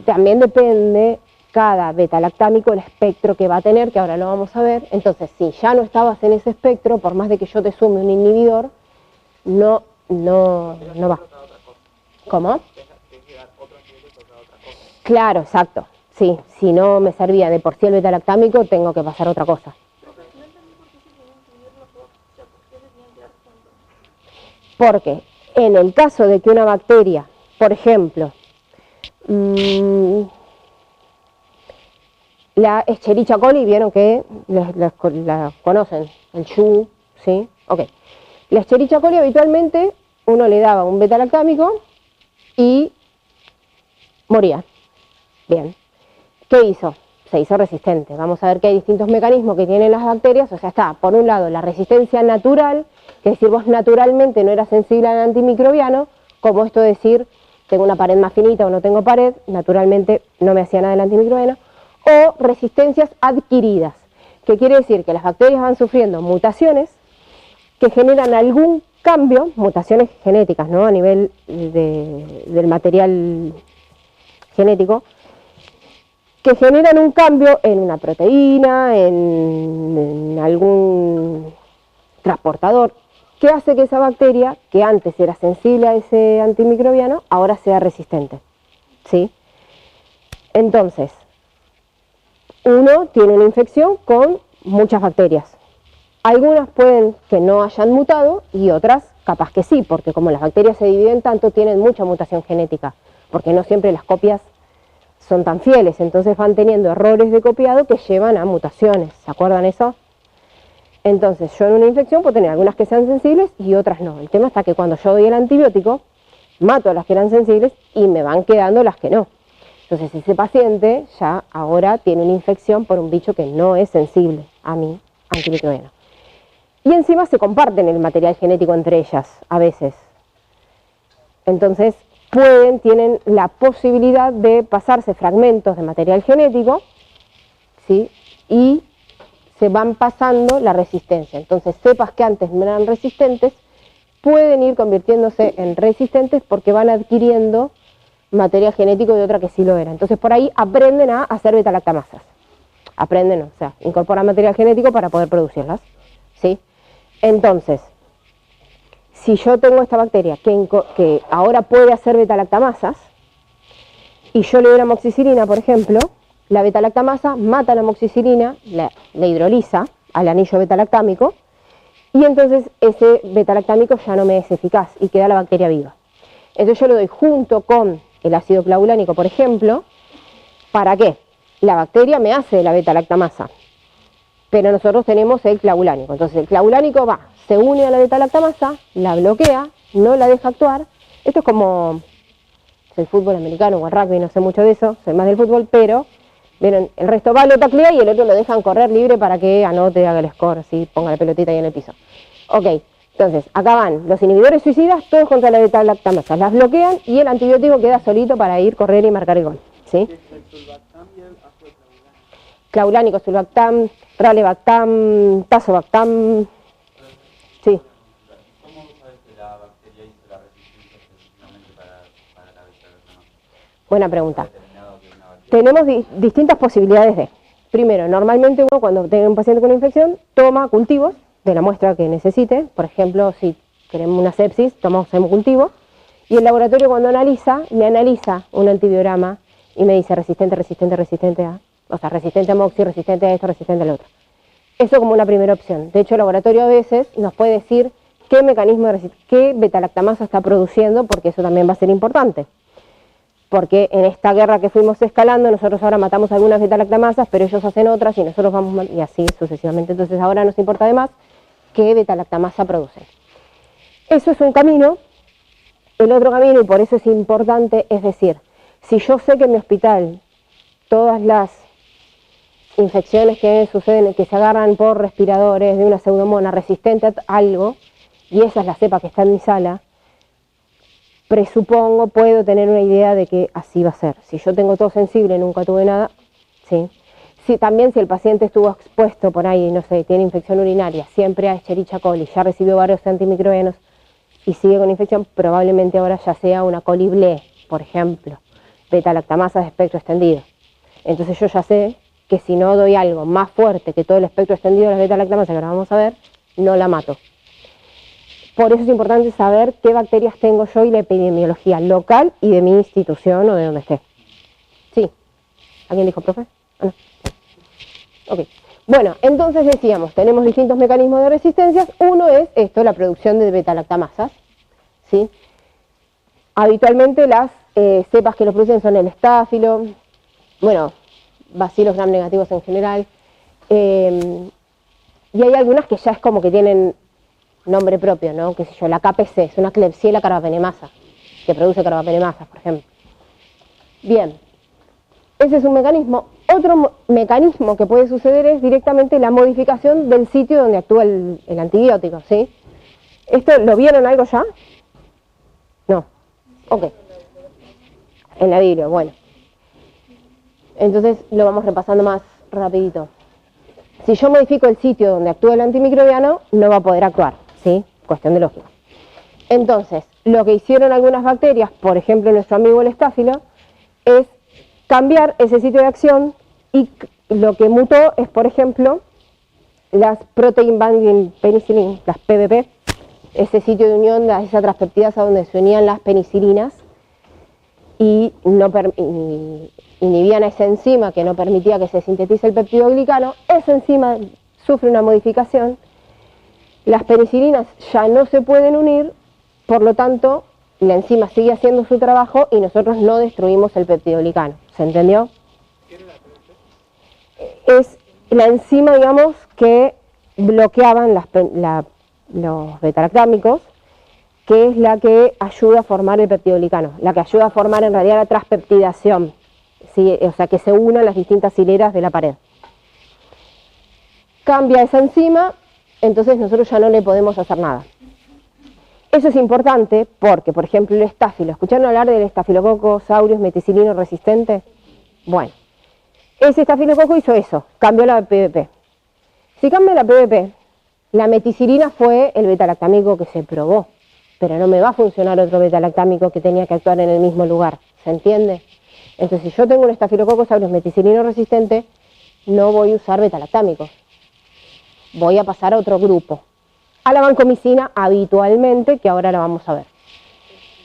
También depende cada beta-lactámico el espectro que va a tener, que ahora lo vamos a ver. Entonces, si ya no estabas en ese espectro, por más de que yo te sume un inhibidor, no va. ¿Cómo? Claro, exacto. Sí, si no me servía de por sí el beta-lactámico, tengo que pasar otra cosa. Porque en el caso de que una bacteria, por ejemplo, la Escherichia coli, vieron que la conocen, el Shu, ¿sí? Ok. La Escherichia coli habitualmente uno le daba un beta-lactámico y moría. Bien. ¿Qué hizo? Se hizo resistente. Vamos a ver que hay distintos mecanismos que tienen las bacterias. O sea, está, por un lado, la resistencia natural, que es decir, vos naturalmente no eras sensible al antimicrobiano, como esto de decir, tengo una pared más finita o no tengo pared, naturalmente no me hacía nada el antimicrobiano, o resistencias adquiridas, que quiere decir que las bacterias van sufriendo mutaciones que generan algún cambio, mutaciones genéticas, ¿no? A nivel del material genético, que generan un cambio en una proteína, en algún transportador, que hace que esa bacteria, que antes era sensible a ese antimicrobiano, ahora sea resistente, ¿sí? Entonces, uno tiene una infección con muchas bacterias. Algunas pueden que no hayan mutado y otras capaz que sí, porque como las bacterias se dividen tanto, tienen mucha mutación genética, porque no siempre las copias son tan fieles, entonces van teniendo errores de copiado que llevan a mutaciones, ¿se acuerdan eso? Entonces yo en una infección puedo tener algunas que sean sensibles y otras no. El tema está que cuando yo doy el antibiótico, mato a las que eran sensibles y me van quedando las que no. Entonces ese paciente ya ahora tiene una infección por un bicho que no es sensible a mi antimicrobiano. Y encima se comparten el material genético entre ellas, a veces. Entonces tienen la posibilidad de pasarse fragmentos de material genético, ¿sí? Y se van pasando la resistencia. Entonces cepas que antes no eran resistentes pueden ir convirtiéndose en resistentes porque van adquiriendo material genético de otra que sí lo era. Entonces por ahí aprenden a hacer beta-lactamasas. Aprenden, o sea, incorporan material genético para poder producirlas, ¿sí? Entonces, si yo tengo esta bacteria que ahora puede hacer beta-lactamasas, y yo le doy la amoxicilina, por ejemplo, la beta-lactamasa mata la amoxicilina, la hidroliza al anillo beta-lactámico, y entonces ese beta-lactámico ya no me es eficaz y queda la bacteria viva. Entonces yo lo doy junto con el ácido clavulánico, por ejemplo. ¿Para qué? La bacteria me hace la beta-lactamasa, pero nosotros tenemos el clavulánico. Entonces el clavulánico va, se une a la beta-lactamasa, la bloquea, no la deja actuar. Esto es como el fútbol americano o el rugby, no sé mucho de eso, soy más del fútbol, pero ¿vieron? El resto va, lo taclea y el otro lo dejan correr libre para que anote, haga el score, así, ponga la pelotita ahí en el piso. Ok, entonces acá van los inhibidores suicidas, todos contra la beta-lactamasa, las bloquean y el antibiótico queda solito para ir, correr y marcar el gol. ¿Sí? Clavulánico, sulbactam, ralebactam, tazobactam. Sí. ¿Cómo sabes que la bacteria hizo la resistencia específicamente para la beta-lactamasa? Buena pregunta. Tenemos distintas posibilidades de. Primero, normalmente uno cuando tiene un paciente con una infección toma cultivos de la muestra que necesite. Por ejemplo, si queremos una sepsis, tomamos hemocultivo. Y el laboratorio cuando analiza, me analiza un antibiograma y me dice resistente, resistente, resistente a, o sea, resistente a moxi, resistente a esto, resistente al otro. Eso como una primera opción. De hecho, el laboratorio a veces nos puede decir qué mecanismo de qué beta-lactamasa está produciendo, porque eso también va a ser importante. Porque en esta guerra que fuimos escalando, nosotros ahora matamos algunas beta-lactamasas, pero ellos hacen otras y nosotros vamos, y así sucesivamente. Entonces ahora nos importa además qué beta-lactamasa producen. Eso es un camino. El otro camino, y por eso es importante, es decir, si yo sé que en mi hospital todas las infecciones que suceden, que se agarran por respiradores de una pseudomonas resistente a algo, y esa es la cepa que está en mi sala, presupongo, puedo tener una idea de que así va a ser. Si yo tengo tos sensible, nunca tuve nada, sí. También si el paciente estuvo expuesto por ahí, no sé, tiene infección urinaria, siempre a Escherichia coli, ya recibió varios antimicrobianos y sigue con infección, probablemente ahora ya sea una coli ble, por ejemplo, beta-lactamasa de espectro extendido. Entonces yo ya sé que si no doy algo más fuerte que todo el espectro extendido de las beta-lactamasas que ahora vamos a ver, no la mato. Por eso es importante saber qué bacterias tengo yo y la epidemiología local y de mi institución o de donde esté. ¿Sí? ¿Alguien dijo, profe? Ah, no. Ok. Bueno, entonces decíamos, tenemos distintos mecanismos de resistencias. Uno es esto, la producción de beta-lactamasas. ¿Sí? Habitualmente las cepas que lo producen son el estáfilo, bueno, bacilos gram negativos en general. Y hay algunas que ya es como que tienen nombre propio, ¿no? Qué sé yo, la KPC, es una Klebsiella carbapenemasa, que produce carbapenemasas, por ejemplo. Bien, ese es un mecanismo. Otro mecanismo que puede suceder es directamente la modificación del sitio donde actúa el antibiótico, ¿sí? ¿Esto lo vieron algo ya? No. Ok. En la biblia, bueno. Entonces lo vamos repasando más rapidito. Si yo modifico el sitio donde actúa el antimicrobiano, no va a poder actuar, ¿sí? Cuestión de lógica. Entonces, lo que hicieron algunas bacterias, por ejemplo nuestro amigo el estáfilo, es cambiar ese sitio de acción y lo que mutó es, por ejemplo, las Protein Binding Penicillin, las PBP, ese sitio de unión de esas transpeptidasa donde se unían las penicilinas y inhibían a esa enzima que no permitía que se sintetice el peptidoglicano. Esa enzima sufre una modificación, las penicilinas ya no se pueden unir, por lo tanto la enzima sigue haciendo su trabajo y nosotros no destruimos el peptidoglicano. ¿Se entendió? Es la enzima, digamos, que bloqueaban los beta-lactámicos, que es la que ayuda a formar el peptidoglicano, la que ayuda a formar en realidad la transpeptidación, ¿sí? O sea, que se unan las distintas hileras de la pared. Cambia esa enzima, entonces nosotros ya no le podemos hacer nada. Eso es importante porque, por ejemplo, el estáfilo, ¿escucharon hablar del Staphylococcus aureus meticilino resistente? Bueno, ese estafilococo hizo eso, cambió la PBP. Si cambia la PBP, la meticilina fue el beta-lactámico que se probó, pero no me va a funcionar otro beta-lactámico que tenía que actuar en el mismo lugar, ¿se entiende? Entonces, si yo tengo un Staphylococcus aureus meticilino resistente, no voy a usar beta-lactámicos, voy a pasar a otro grupo. a la vancomicina habitualmente, que ahora la vamos a ver.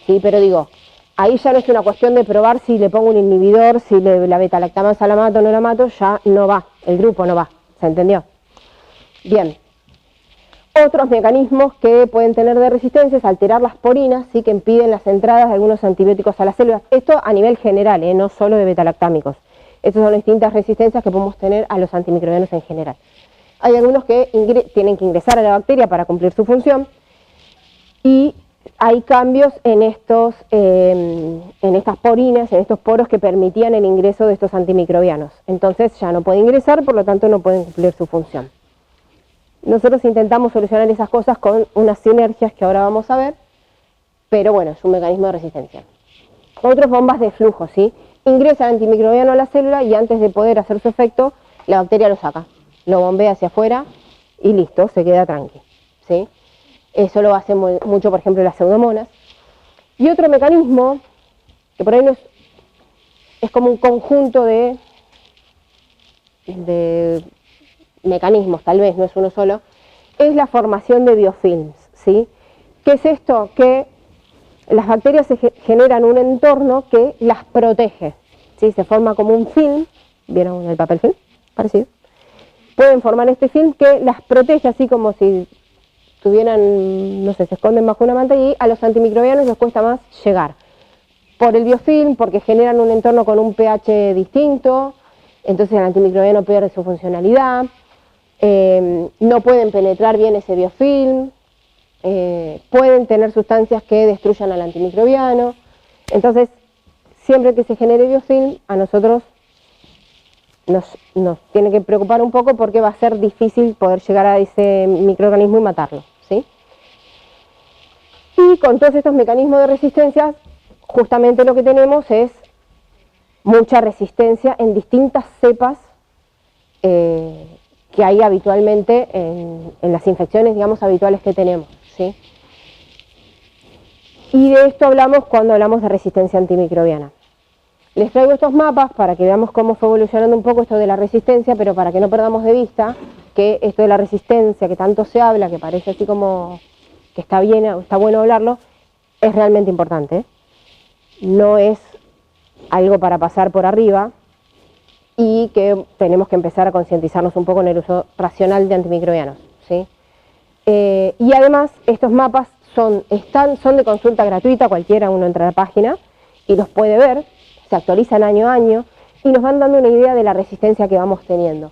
¿Sí? Pero digo, ahí ya no es una cuestión de probar si le pongo un inhibidor, si la beta-lactamasa la mato o no la mato, ya no va, el grupo no va, ¿se entendió? Bien. Otros mecanismos que pueden tener de resistencia es alterar las porinas, ¿sí? Que impiden las entradas de algunos antibióticos a las células. Esto a nivel general, no solo de beta-lactámicos. Estas son distintas resistencias que podemos tener a los antimicrobianos en general. Hay algunos que tienen que ingresar a la bacteria para cumplir su función y hay cambios en estas porinas, en estos poros que permitían el ingreso de estos antimicrobianos. Entonces ya no puede ingresar, por lo tanto no pueden cumplir su función. Nosotros intentamos solucionar esas cosas con unas sinergias que ahora vamos a ver, pero bueno, es un mecanismo de resistencia. Otras bombas de flujo, ¿sí? Ingresa el antimicrobiano a la célula y antes de poder hacer su efecto, la bacteria lo saca, lo bombea hacia afuera y listo, se queda tranqui, ¿sí? Eso lo hace mucho, por ejemplo, las pseudomonas. Y otro mecanismo, que por ahí no es como un conjunto de mecanismos, tal vez no es uno solo, es la formación de biofilms, ¿sí? ¿Qué es esto? Que las bacterias generan un entorno que las protege, ¿sí? Se forma como un film, ¿vieron el papel film? Parecido. Pueden formar este film que las protege, así como si tuvieran, no sé, se esconden bajo una manta y a los antimicrobianos les cuesta más llegar. Por el biofilm, porque generan un entorno con un pH distinto, entonces el antimicrobiano pierde su funcionalidad, no pueden penetrar bien ese biofilm, pueden tener sustancias que destruyan al antimicrobiano. Entonces, siempre que se genere biofilm, a nosotros nos tiene que preocupar un poco porque va a ser difícil poder llegar a ese microorganismo y matarlo, ¿sí? Y con todos estos mecanismos de resistencia, justamente lo que tenemos es mucha resistencia en distintas cepas que hay habitualmente en las infecciones, digamos, habituales que tenemos, ¿sí? Y de esto hablamos cuando hablamos de resistencia antimicrobiana. Les traigo estos mapas para que veamos cómo fue evolucionando un poco esto de la resistencia, pero para que no perdamos de vista que esto de la resistencia, que tanto se habla, que parece así como que está bien, está bueno hablarlo, es realmente importante, ¿eh? No es algo para pasar por arriba y que tenemos que empezar a concientizarnos un poco en el uso racional de antimicrobianos, ¿sí? Y además estos mapas son de consulta gratuita, cualquiera uno entra a la página y los puede ver, se actualizan año a año y nos van dando una idea de la resistencia que vamos teniendo.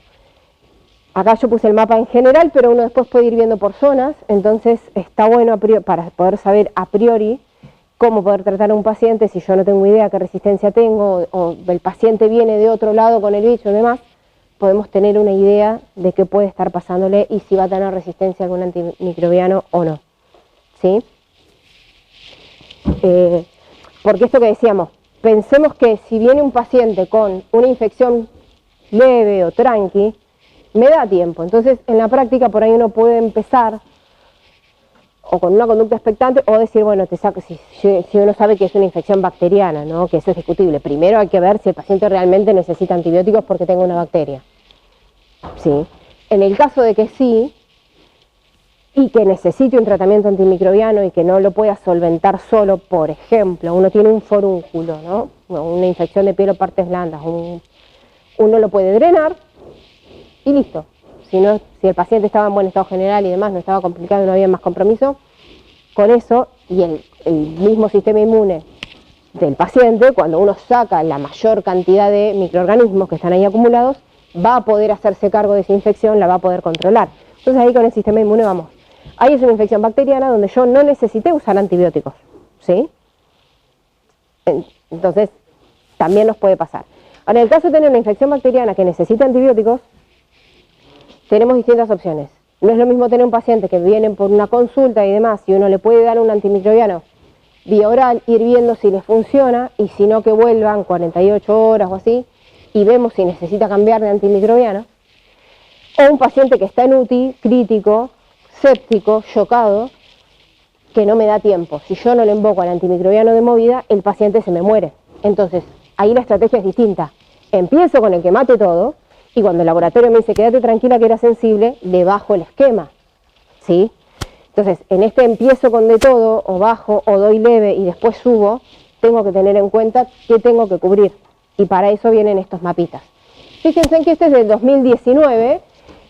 Acá yo puse el mapa en general, pero uno después puede ir viendo por zonas, entonces está bueno para poder saber a priori cómo poder tratar a un paciente si yo no tengo idea qué resistencia tengo o el paciente viene de otro lado con el bicho y demás, podemos tener una idea de qué puede estar pasándole y si va a tener resistencia a algún antimicrobiano o no, ¿sí? Porque esto que decíamos, pensemos que si viene un paciente con una infección leve o tranqui, me da tiempo. Entonces, en la práctica, por ahí uno puede empezar o con una conducta expectante o decir, bueno, si uno sabe que es una infección bacteriana, ¿no? Que eso es discutible. Primero hay que ver si el paciente realmente necesita antibióticos porque tenga una bacteria. ¿Sí? En el caso de que sí, y que necesite un tratamiento antimicrobiano y que no lo pueda solventar solo, por ejemplo, uno tiene un forúnculo, ¿no? Una infección de piel o partes blandas, uno lo puede drenar y listo. Si el paciente estaba en buen estado general y demás, no estaba complicado y no había más compromiso, con eso y el mismo sistema inmune del paciente, cuando uno saca la mayor cantidad de microorganismos que están ahí acumulados, va a poder hacerse cargo de esa infección, la va a poder controlar. Entonces ahí con el sistema inmune vamos. Ahí es una infección bacteriana donde yo no necesité usar antibióticos, ¿sí? Entonces, también nos puede pasar. Ahora, en el caso de tener una infección bacteriana que necesita antibióticos, tenemos distintas opciones. No es lo mismo tener un paciente que viene por una consulta y demás, y uno le puede dar un antimicrobiano vía oral, ir viendo si les funciona, y si no que vuelvan 48 horas o así, y vemos si necesita cambiar de antimicrobiano. O un paciente que está en UTI, crítico, séptico, chocado, que no me da tiempo. Si yo no le invoco al antimicrobiano de movida, el paciente se me muere. Entonces, ahí la estrategia es distinta. Empiezo con el que mate todo, y cuando el laboratorio me dice, quédate tranquila que era sensible, le bajo el esquema, ¿sí? Entonces, en este empiezo con de todo, o bajo, o doy leve y después subo, tengo que tener en cuenta qué tengo que cubrir. Y para eso vienen estos mapitas. Fíjense en que este es del 2019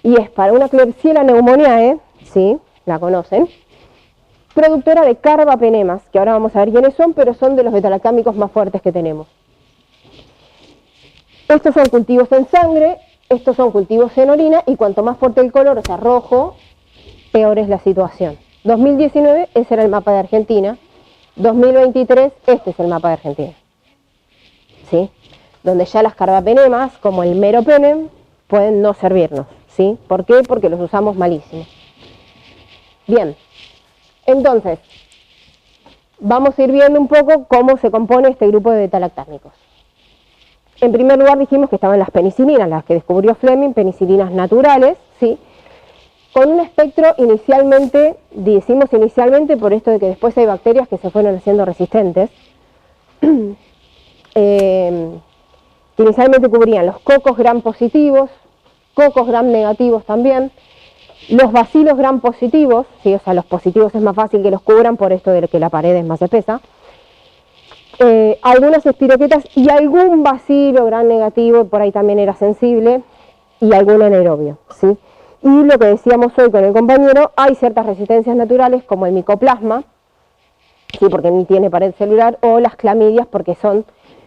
y es para una Klebsiella pneumoniae, ¿sí? La conocen, productora de carbapenemas, que ahora vamos a ver quiénes son, pero son de los betalactámicos más fuertes que tenemos. Estos son cultivos en sangre, estos son cultivos en orina, y cuanto más fuerte el color, o sea, rojo, peor es la situación. 2019, ese era el mapa de Argentina. 2023, este es el mapa de Argentina. ¿Sí? Donde ya las carbapenemas, como el meropenem, pueden no servirnos. ¿Sí? ¿Por qué? Porque los usamos malísimo. Bien, entonces, vamos a ir viendo un poco cómo se compone este grupo de betalactámicos. En primer lugar dijimos que estaban las penicilinas, las que descubrió Fleming, penicilinas naturales, ¿sí? Con un espectro inicialmente, decimos inicialmente por esto de que después hay bacterias que se fueron haciendo resistentes, que inicialmente cubrían los cocos gram positivos, cocos gram negativos también, los bacilos gram positivos, ¿sí? O sea, los positivos es más fácil que los cubran por esto de que la pared es más espesa, algunas espiroquetas y algún bacilo gram negativo, por ahí también era sensible, y algún anaerobio, ¿sí? Y lo que decíamos hoy con el compañero, hay ciertas resistencias naturales como el micoplasma, ¿sí? Porque ni tiene pared celular, o las clamidias porque son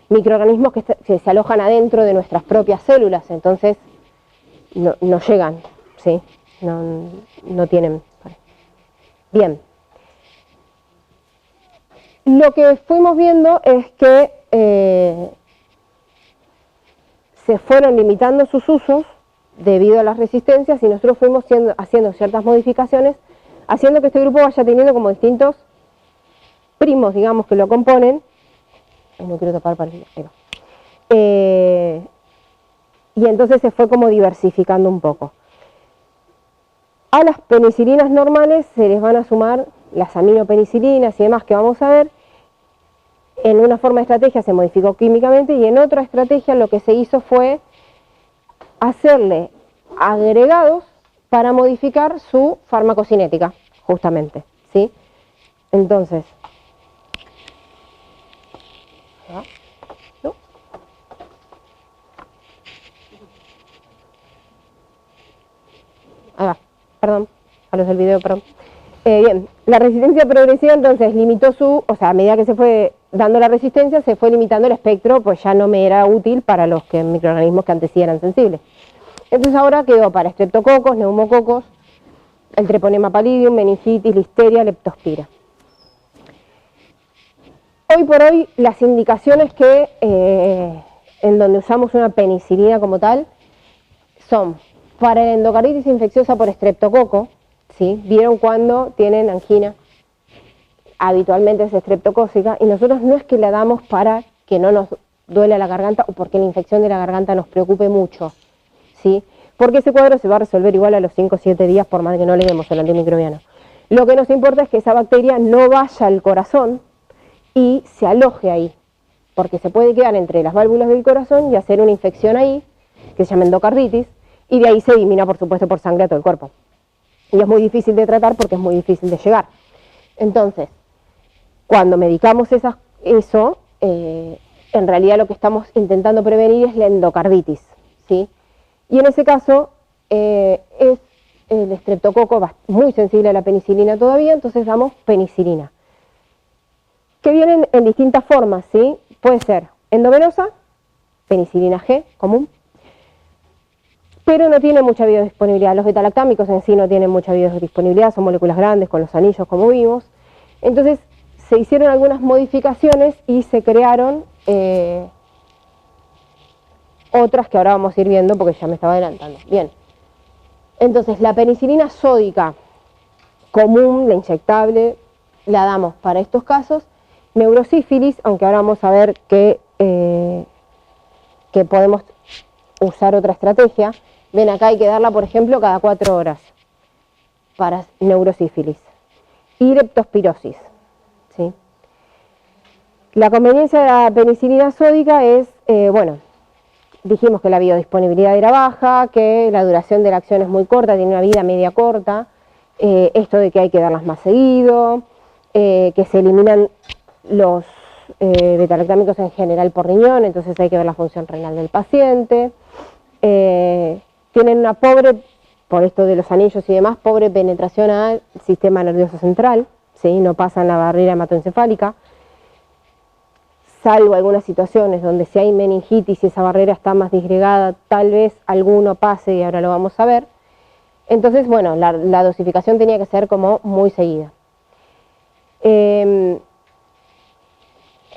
microorganismos que se alojan adentro de nuestras propias células, entonces no llegan, ¿sí? No tienen. Bien. Lo que fuimos viendo es que se fueron limitando sus usos debido a las resistencias y nosotros fuimos haciendo ciertas modificaciones, haciendo que este grupo vaya teniendo como distintos primos, digamos, que lo componen. No quiero tapar para el... y entonces se fue como diversificando un poco. A las penicilinas normales se les van a sumar las aminopenicilinas y demás que vamos a ver. En una forma de estrategia se modificó químicamente y en otra estrategia lo que se hizo fue hacerle agregados para modificar su farmacocinética, justamente, ¿sí? Entonces, ¿no? Perdón, a los del video, perdón. Bien, la resistencia progresiva entonces limitó o sea, a medida que se fue dando la resistencia, se fue limitando el espectro, pues ya no me era útil para los microorganismos que antes sí eran sensibles. Entonces ahora quedó para estreptococos, neumococos, el treponema pallidum, meningitis, listeria, leptospira. Hoy por hoy las indicaciones que en donde usamos una penicilina como tal son para la endocarditis infecciosa por estreptococo, ¿sí? Vieron cuando tienen angina, habitualmente es estreptocócica, y nosotros no es que la damos para que no nos duele la garganta o porque la infección de la garganta nos preocupe mucho, ¿sí? Porque ese cuadro se va a resolver igual a los 5 o 7 días por más que no le demos el antimicrobiano. Lo que nos importa es que esa bacteria no vaya al corazón y se aloje ahí, porque se puede quedar entre las válvulas del corazón y hacer una infección ahí, que se llama endocarditis, y de ahí se elimina, por supuesto, por sangre a todo el cuerpo. Y es muy difícil de tratar porque es muy difícil de llegar. Entonces, cuando medicamos eso, en realidad lo que estamos intentando prevenir es la endocarditis, ¿sí? Y en ese caso es el estreptococo muy sensible a la penicilina todavía, entonces damos penicilina. Que vienen en distintas formas, ¿sí? Puede ser endovenosa, penicilina G, común, pero no tiene mucha biodisponibilidad. Los betalactámicos en sí no tienen mucha biodisponibilidad, son moléculas grandes con los anillos como vimos. Entonces se hicieron algunas modificaciones y se crearon otras que ahora vamos a ir viendo porque ya me estaba adelantando. Bien, entonces la penicilina sódica común, la inyectable, la damos para estos casos. Neurosífilis, aunque ahora vamos a ver que podemos usar otra estrategia. Ven, acá hay que darla, por ejemplo, cada 4 horas para neurosífilis. Y leptospirosis, ¿sí? La conveniencia de la penicilina sódica es, bueno, dijimos que la biodisponibilidad era baja, que la duración de la acción es muy corta, tiene una vida media corta, esto de que hay que darlas más seguido, que se eliminan los beta-lactámicos en general por riñón, entonces hay que ver la función renal del paciente. Tienen una pobre, por esto de los anillos y demás, pobre penetración al sistema nervioso central, ¿sí? No pasan la barrera hematoencefálica, salvo algunas situaciones donde si hay meningitis y esa barrera está más disgregada, tal vez alguno pase y ahora lo vamos a ver. Entonces, bueno, la dosificación tenía que ser como muy seguida.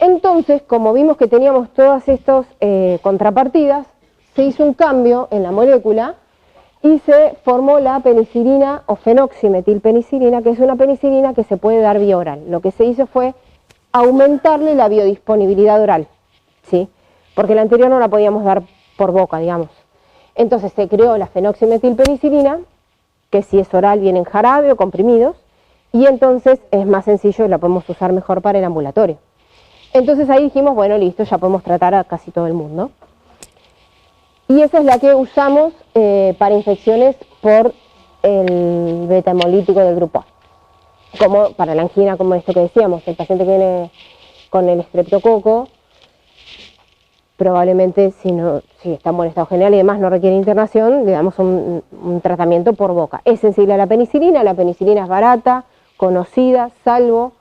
Entonces, como vimos que teníamos todas estas contrapartidas, se hizo un cambio en la molécula y se formó la penicilina o fenoximetilpenicilina, que es una penicilina que se puede dar vía oral. Lo que se hizo fue aumentarle la biodisponibilidad oral, ¿sí? Porque la anterior no la podíamos dar por boca, digamos. Entonces se creó la fenoximetilpenicilina, que si es oral viene en jarabe o comprimidos, y entonces es más sencillo y la podemos usar mejor para el ambulatorio. Entonces ahí dijimos, bueno, listo, ya podemos tratar a casi todo el mundo. Y esa es la que usamos para infecciones por el beta-hemolítico del grupo A. Como para la angina, como esto que decíamos, el paciente que viene con el estreptococo, probablemente si está en buen estado general y demás no requiere internación, le damos un tratamiento por boca. Es sensible a la penicilina es barata, conocida, salvo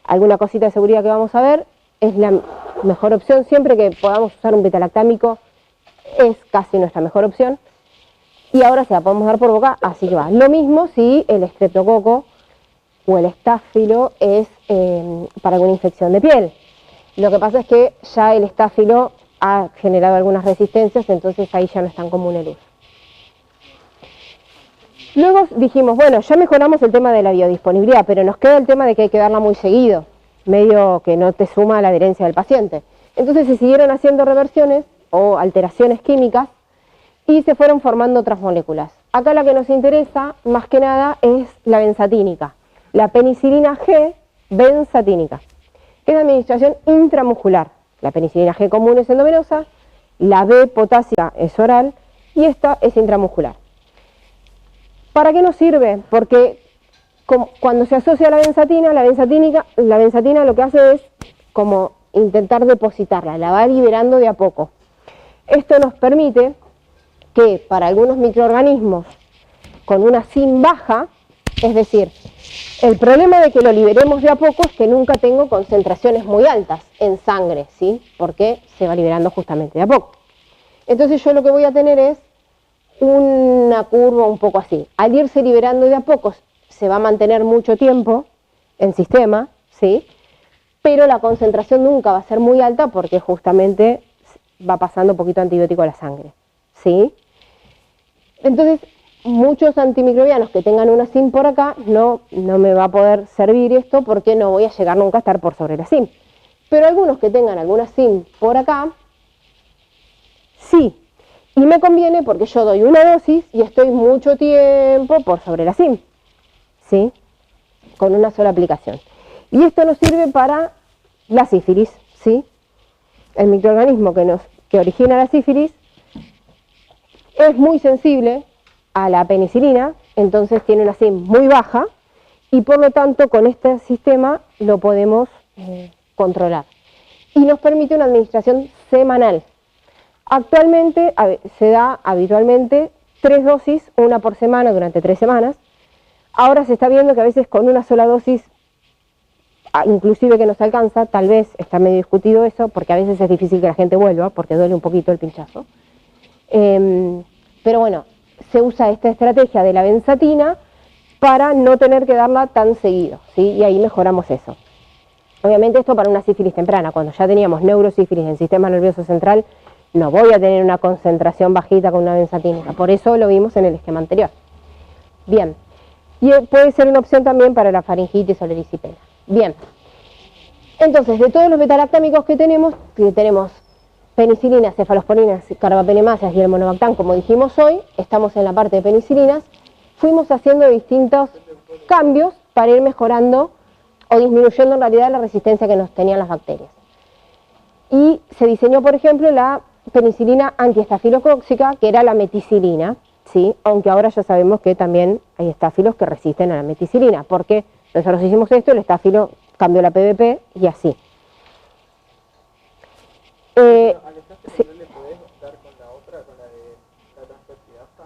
alguna cosita de seguridad que vamos a ver, es la mejor opción. Siempre que podamos usar un beta-lactámico es casi nuestra mejor opción. Y ahora se la podemos dar por boca, así que va. Lo mismo si el estreptococo o el estáfilo es para alguna infección de piel. Lo que pasa es que ya el estáfilo ha generado algunas resistencias, entonces ahí ya no es tan común el uso. Luego dijimos, bueno, ya mejoramos el tema de la biodisponibilidad, pero nos queda el tema de que hay que darla muy seguido, medio que no te suma a la adherencia del paciente. Entonces se siguieron haciendo reversiones o alteraciones químicas y se fueron formando otras moléculas. Acá la que nos interesa, más que nada, es la benzatínica, la penicilina G benzatínica, que es de administración intramuscular. La penicilina G común es endovenosa, la B potásica es oral y esta es intramuscular. ¿Para qué nos sirve? Porque cuando se asocia a la benzatina lo que hace es como intentar depositarla, la va liberando de a poco. Esto nos permite que para algunos microorganismos con una SIM baja, es decir, el problema de que lo liberemos de a poco es que nunca tengo concentraciones muy altas en sangre, ¿sí? Porque se va liberando justamente de a poco. Entonces yo lo que voy a tener es una curva un poco así. Al irse liberando de a poco se va a mantener mucho tiempo en sistema, ¿sí? Pero la concentración nunca va a ser muy alta porque justamente va pasando un poquito de antibiótico a la sangre, ¿sí? Entonces, muchos antimicrobianos que tengan una SIM por acá, no me va a poder servir esto porque no voy a llegar nunca a estar por sobre la SIM. Pero algunos que tengan alguna SIM por acá, sí. Y me conviene porque yo doy una dosis y estoy mucho tiempo por sobre la SIM, ¿sí? Con una sola aplicación. Y esto nos sirve para la sífilis, ¿sí? El microorganismo que origina la sífilis es muy sensible a la penicilina, entonces tiene una SIM muy baja y por lo tanto con este sistema lo podemos controlar. Y nos permite una administración semanal. Actualmente se da habitualmente 3 dosis, una por semana durante 3 semanas. Ahora se está viendo que a veces con una sola dosis, inclusive que no se alcanza, tal vez está medio discutido eso, porque a veces es difícil que la gente vuelva, porque duele un poquito el pinchazo. Pero bueno, se usa esta estrategia de la benzatina para no tener que darla tan seguido, ¿sí? Y ahí mejoramos eso. Obviamente esto para una sífilis temprana, cuando ya teníamos neurosífilis en el sistema nervioso central, no voy a tener una concentración bajita con una benzatínica, por eso lo vimos en el esquema anterior. Bien, y puede ser una opción también para la faringitis o la erisipela. Bien, entonces de todos los beta-lactámicos que tenemos penicilinas, cefalosporinas, carbapenemasas y el monobactam, como dijimos hoy, estamos en la parte de penicilinas, fuimos haciendo distintos cambios para ir mejorando o disminuyendo en realidad la resistencia que nos tenían las bacterias. Y se diseñó, por ejemplo, la penicilina antiestafilocóxica, que era la meticilina, ¿sí? Aunque ahora ya sabemos que también hay estáfilos que resisten a la meticilina, porque nosotros hicimos esto, el estáfilo cambió la PVP y así. Al estáfilo sí. no le podés dar con la otra, con la de la transpeptidasa,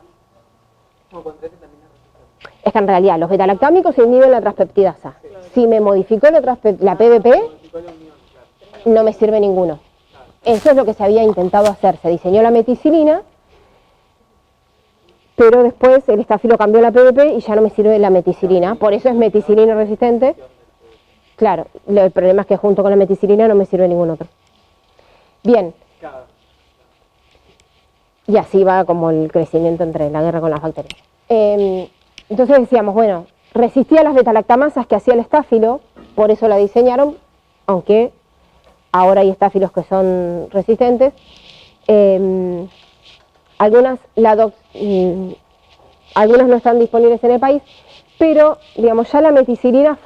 o con 13 también es resistente. Es que en realidad los betalactámicos se inhiben la transpeptidasa. Si me modificó la PVP, Modificó la unión, claro. no me sirve ninguno. Eso es lo que se había intentado hacer. Se diseñó la meticilina, pero después el estáfilo cambió la PVP y ya no me sirve la meticilina. Por eso es meticilina resistente. Claro, el problema es que junto con la meticilina no me sirve ningún otro. Bien. Claro. Y así va como el crecimiento entre la guerra con las bacterias. Entonces decíamos, bueno, resistía las betalactamasas que hacía el estáfilo, por eso la diseñaron, aunque ahora hay estáfilos que son resistentes. Algunas no están disponibles en el país, pero digamos ya la meticilina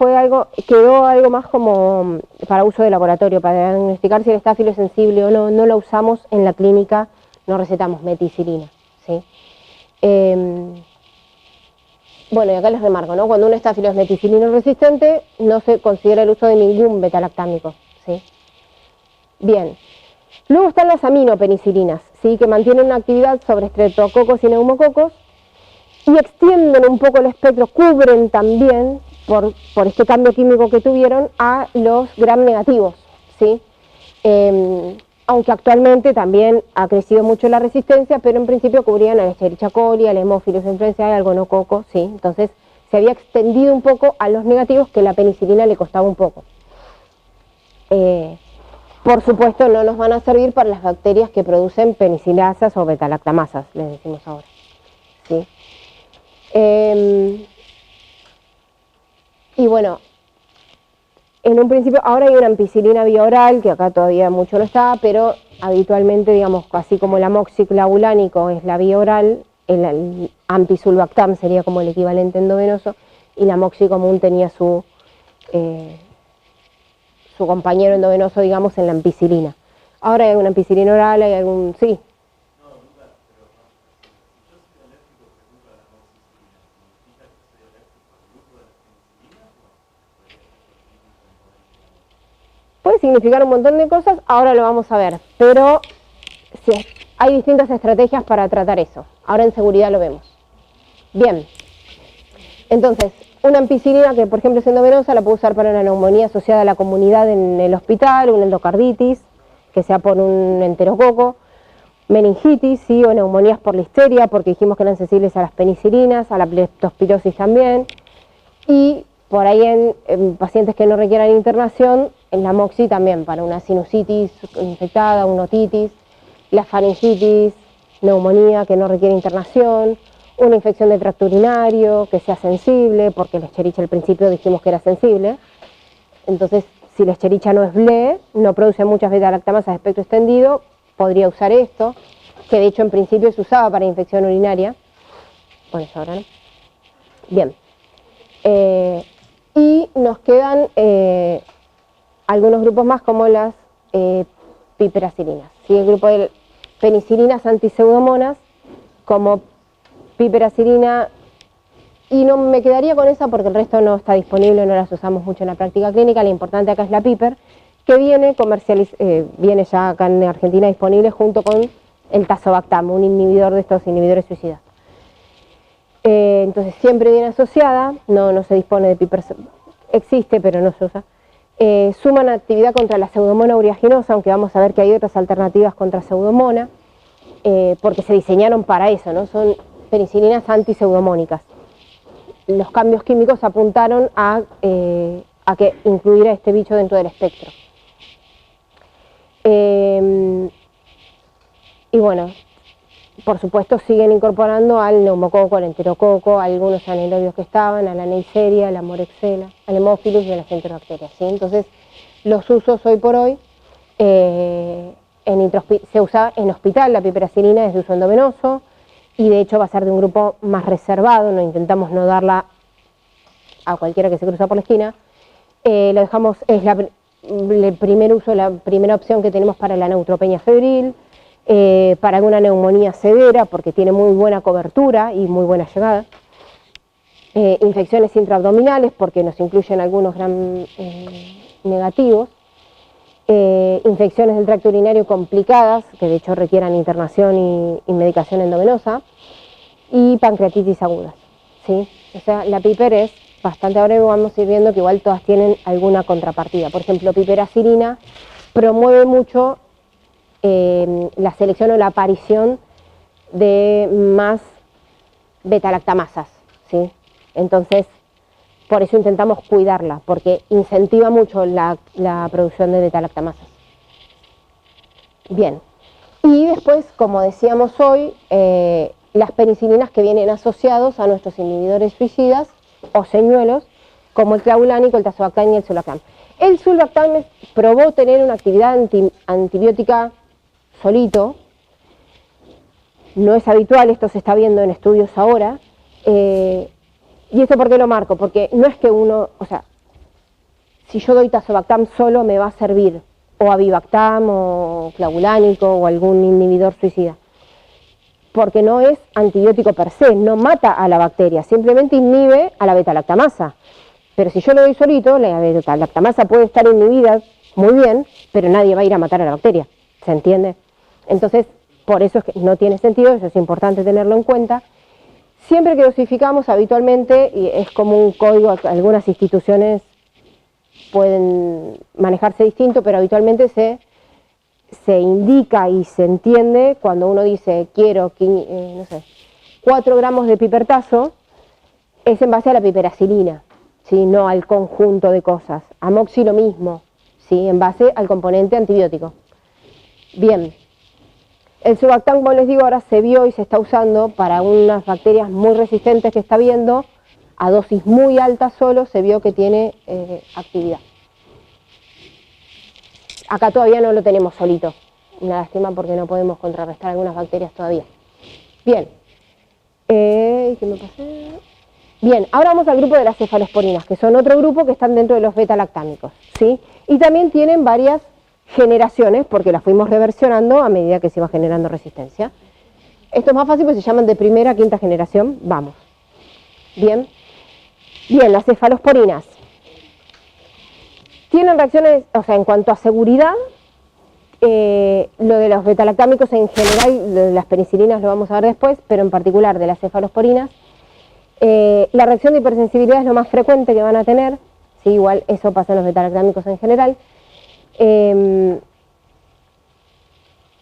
quedó algo más como para uso de laboratorio, para diagnosticar si el estáfilo es sensible o no. No la usamos en la clínica, no recetamos meticilina, ¿sí? Bueno, y acá les remarco, ¿no? Cuando un estáfilo es meticilina resistente, no se considera el uso de ningún betalactámico, ¿sí? Bien. Luego están las aminopenicilinas, ¿sí? Que mantienen una actividad sobre estreptococos y neumococos y extienden un poco el espectro, cubren también, por este cambio químico que tuvieron, a los gram negativos, ¿sí? Aunque actualmente también ha crecido mucho la resistencia, pero en principio cubrían al Escherichia coli, al Haemophilus influenzae, al gonococo, ¿sí? Entonces se había extendido un poco a los negativos, que la penicilina le costaba un poco. Por supuesto no nos van a servir para las bacterias que producen penicilasas o betalactamasas, les decimos ahora, ¿sí? Y bueno, en un principio, ahora hay una ampicilina vía oral, que acá todavía mucho no está, pero habitualmente, digamos, así como el amoxiclavulánico es la vía oral, el ampicsulbactam sería como el equivalente endovenoso, y la amoxi común tenía su compañero endovenoso, digamos, en la ampicilina. Ahora hay una ampicilina oral, hay algún... Sí. Puede significar un montón de cosas, ahora lo vamos a ver, pero sí, hay distintas estrategias para tratar eso. Ahora en seguridad lo vemos. Bien, entonces, una ampicilina que por ejemplo es endovenosa la puedo usar para una neumonía asociada a la comunidad en el hospital, una endocarditis, que sea por un enterococo, meningitis, ¿sí? O neumonías por listeria, porque dijimos que eran sensibles a las penicilinas, a la leptospirosis también, y por ahí en pacientes que no requieran internación, en la moxi también, para una sinusitis infectada, una otitis, la faringitis, neumonía que no requiere internación, una infección de tracto urinario que sea sensible, porque el Escherichia al principio dijimos que era sensible. Entonces, si el Escherichia no es BLE, no produce muchas betalactamasas de espectro extendido, podría usar esto, que de hecho en principio se usaba para infección urinaria. Bueno, eso ahora no. Bien. Y nos quedan algunos grupos más como las piperacilinas, ¿sí? El grupo de penicilinas antiseudomonas como piperacilina, y no me quedaría con esa porque el resto no está disponible, no las usamos mucho en la práctica clínica. Lo importante acá es la piper, que viene ya acá en Argentina disponible junto con el tazobactam, un inhibidor de estos inhibidores suicidas. Entonces siempre viene asociada, no se dispone de piper, existe pero no se usa. Suman actividad contra la pseudomonas aeruginosa, aunque vamos a ver que hay otras alternativas contra pseudomonas, porque se diseñaron para eso, ¿no? Son penicilinas antiseudomónicas. Los cambios químicos apuntaron a que incluyera este bicho dentro del espectro. Y bueno, por supuesto siguen incorporando al neumococo, al enterococo, a algunos anaerobios que estaban, a la Neisseria, a la Moraxella, al Haemophilus y a las enterobacterias, ¿sí? Entonces, los usos hoy por hoy, se usa en hospital la piperacilina, es de uso endovenoso, y de hecho va a ser de un grupo más reservado, intentamos no darla a cualquiera que se cruza por la esquina. Lo dejamos, es el primer uso, la primera opción que tenemos para la neutropenia febril, para alguna neumonía severa, porque tiene muy buena cobertura y muy buena llegada. Infecciones intraabdominales, porque nos incluyen algunos gram negativos. Infecciones del tracto urinario complicadas, que de hecho requieran internación y medicación endovenosa. Y pancreatitis agudas, ¿sí? O sea, la PIPER es bastante, ahora vamos a ir viendo que igual todas tienen alguna contrapartida. Por ejemplo, piperacilina promueve mucho la selección o la aparición de más beta-lactamasas, ¿sí? Entonces, por eso intentamos cuidarla, porque incentiva mucho la producción de beta-lactamasas. Bien, y después, como decíamos hoy, las penicilinas que vienen asociados a nuestros inhibidores suicidas o señuelos, como el clavulánico, el tazobactam y el sulbactam. El sulbactam probó tener una actividad antibiótica solito, no es habitual, esto se está viendo en estudios ahora, y esto ¿por qué lo marco? Porque no es que uno, o sea, si yo doy tazobactam solo me va a servir, o avibactam, o clavulánico, o algún inhibidor suicida, porque no es antibiótico per se, no mata a la bacteria, simplemente inhibe a la beta-lactamasa. Pero si yo lo doy solito, la beta-lactamasa puede estar inhibida muy bien, pero nadie va a ir a matar a la bacteria, ¿se entiende? Entonces, por eso es que no tiene sentido, eso es importante tenerlo en cuenta. Siempre que dosificamos habitualmente, y es como un código, algunas instituciones pueden manejarse distinto, pero habitualmente se indica y se entiende cuando uno dice quiero, no sé, 4 gramos de pipertazo, es en base a la piperacilina, ¿sí? No al conjunto de cosas. Amoxi lo mismo, ¿sí? En base al componente antibiótico. Bien, el sulbactam, como les digo, ahora se vio y se está usando para unas bacterias muy resistentes que está viendo, a dosis muy altas solo se vio que tiene actividad. Acá todavía no lo tenemos solito, una lástima porque no podemos contrarrestar algunas bacterias todavía. Bien, ¿qué me pasé? Bien, ahora vamos al grupo de las cefalosporinas, que son otro grupo que están dentro de los beta-lactámicos, ¿sí? Y también tienen varias generaciones, porque las fuimos reversionando a medida que se iba generando resistencia. Esto es más fácil porque se llaman de primera a quinta generación, vamos. Bien, las cefalosporinas. Tienen reacciones, o sea, en cuanto a seguridad, lo de los beta-lactámicos en general, lo de las penicilinas lo vamos a ver después, pero en particular de las cefalosporinas, la reacción de hipersensibilidad es lo más frecuente que van a tener, ¿sí? Igual eso pasa en los beta-lactámicos en general.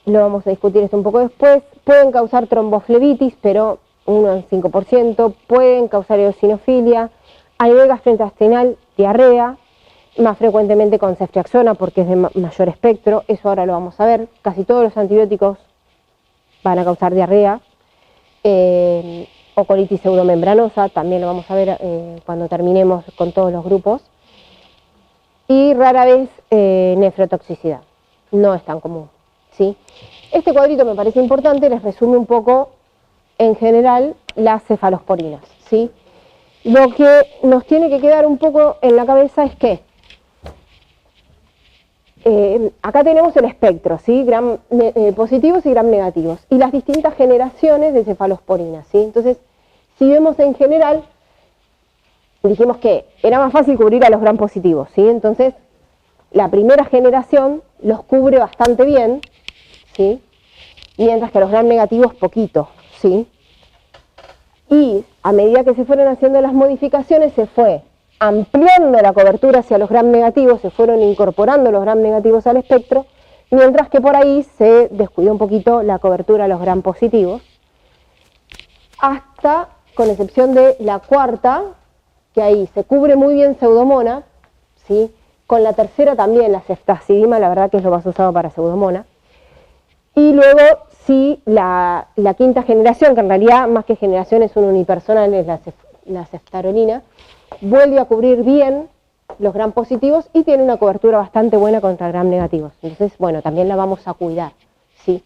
Lo vamos a discutir esto un poco después. Pueden causar tromboflebitis, pero 1 al 5%, pueden causar eosinofilia, a nivel gastrointestinal, diarrea, más frecuentemente con ceftriaxona porque es de mayor espectro, eso ahora lo vamos a ver. Casi todos los antibióticos van a causar diarrea, o colitis pseudomembranosa, también lo vamos a ver cuando terminemos con todos los grupos. Y rara vez nefrotoxicidad, no es tan común, ¿sí? Este cuadrito me parece importante, les resume un poco en general las cefalosporinas, ¿sí? Lo que nos tiene que quedar un poco en la cabeza es que acá tenemos el espectro, ¿sí? Gram positivos y gram negativos, y las distintas generaciones de cefalosporinas, ¿sí? Entonces, si vemos en general, dijimos que era más fácil cubrir a los gram positivos, ¿sí? Entonces, la primera generación los cubre bastante bien, ¿sí? Mientras que a los gram negativos poquito, ¿sí? Y a medida que se fueron haciendo las modificaciones, se fue ampliando la cobertura hacia los gram negativos, se fueron incorporando los gram negativos al espectro, mientras que por ahí se descuidó un poquito la cobertura a los gram positivos, hasta, con excepción de la cuarta, que ahí se cubre muy bien Pseudomonas, ¿sí? Con la tercera también, la ceftazidima, la verdad que es lo más usado para Pseudomonas, y luego sí la quinta generación, que en realidad más que generación es un unipersonal, es la ceftarolina, vuelve a cubrir bien los gram positivos y tiene una cobertura bastante buena contra gram negativos. Entonces, bueno, también la vamos a cuidar, ¿sí?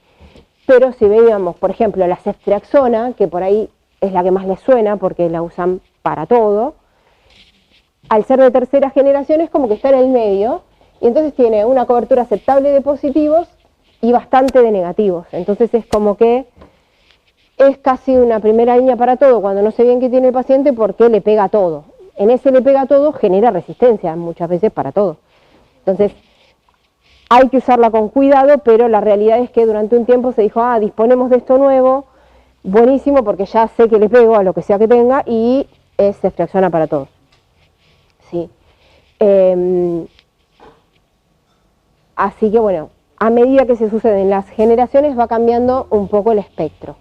Pero si veíamos, por ejemplo, la ceftriaxona, que por ahí es la que más les suena porque la usan para todo, al ser de tercera generación es como que está en el medio, y entonces tiene una cobertura aceptable de positivos y bastante de negativos. Entonces es como que es casi una primera línea para todo cuando no sé bien qué tiene el paciente porque le pega a todo. En ese le pega a todo genera resistencia muchas veces para todo. Entonces hay que usarla con cuidado, pero la realidad es que durante un tiempo se dijo, disponemos de esto nuevo, buenísimo porque ya sé que le pego a lo que sea que tenga y se fracciona para todos. ¿Sí? Así que bueno, a medida que se suceden las generaciones va cambiando un poco el espectro.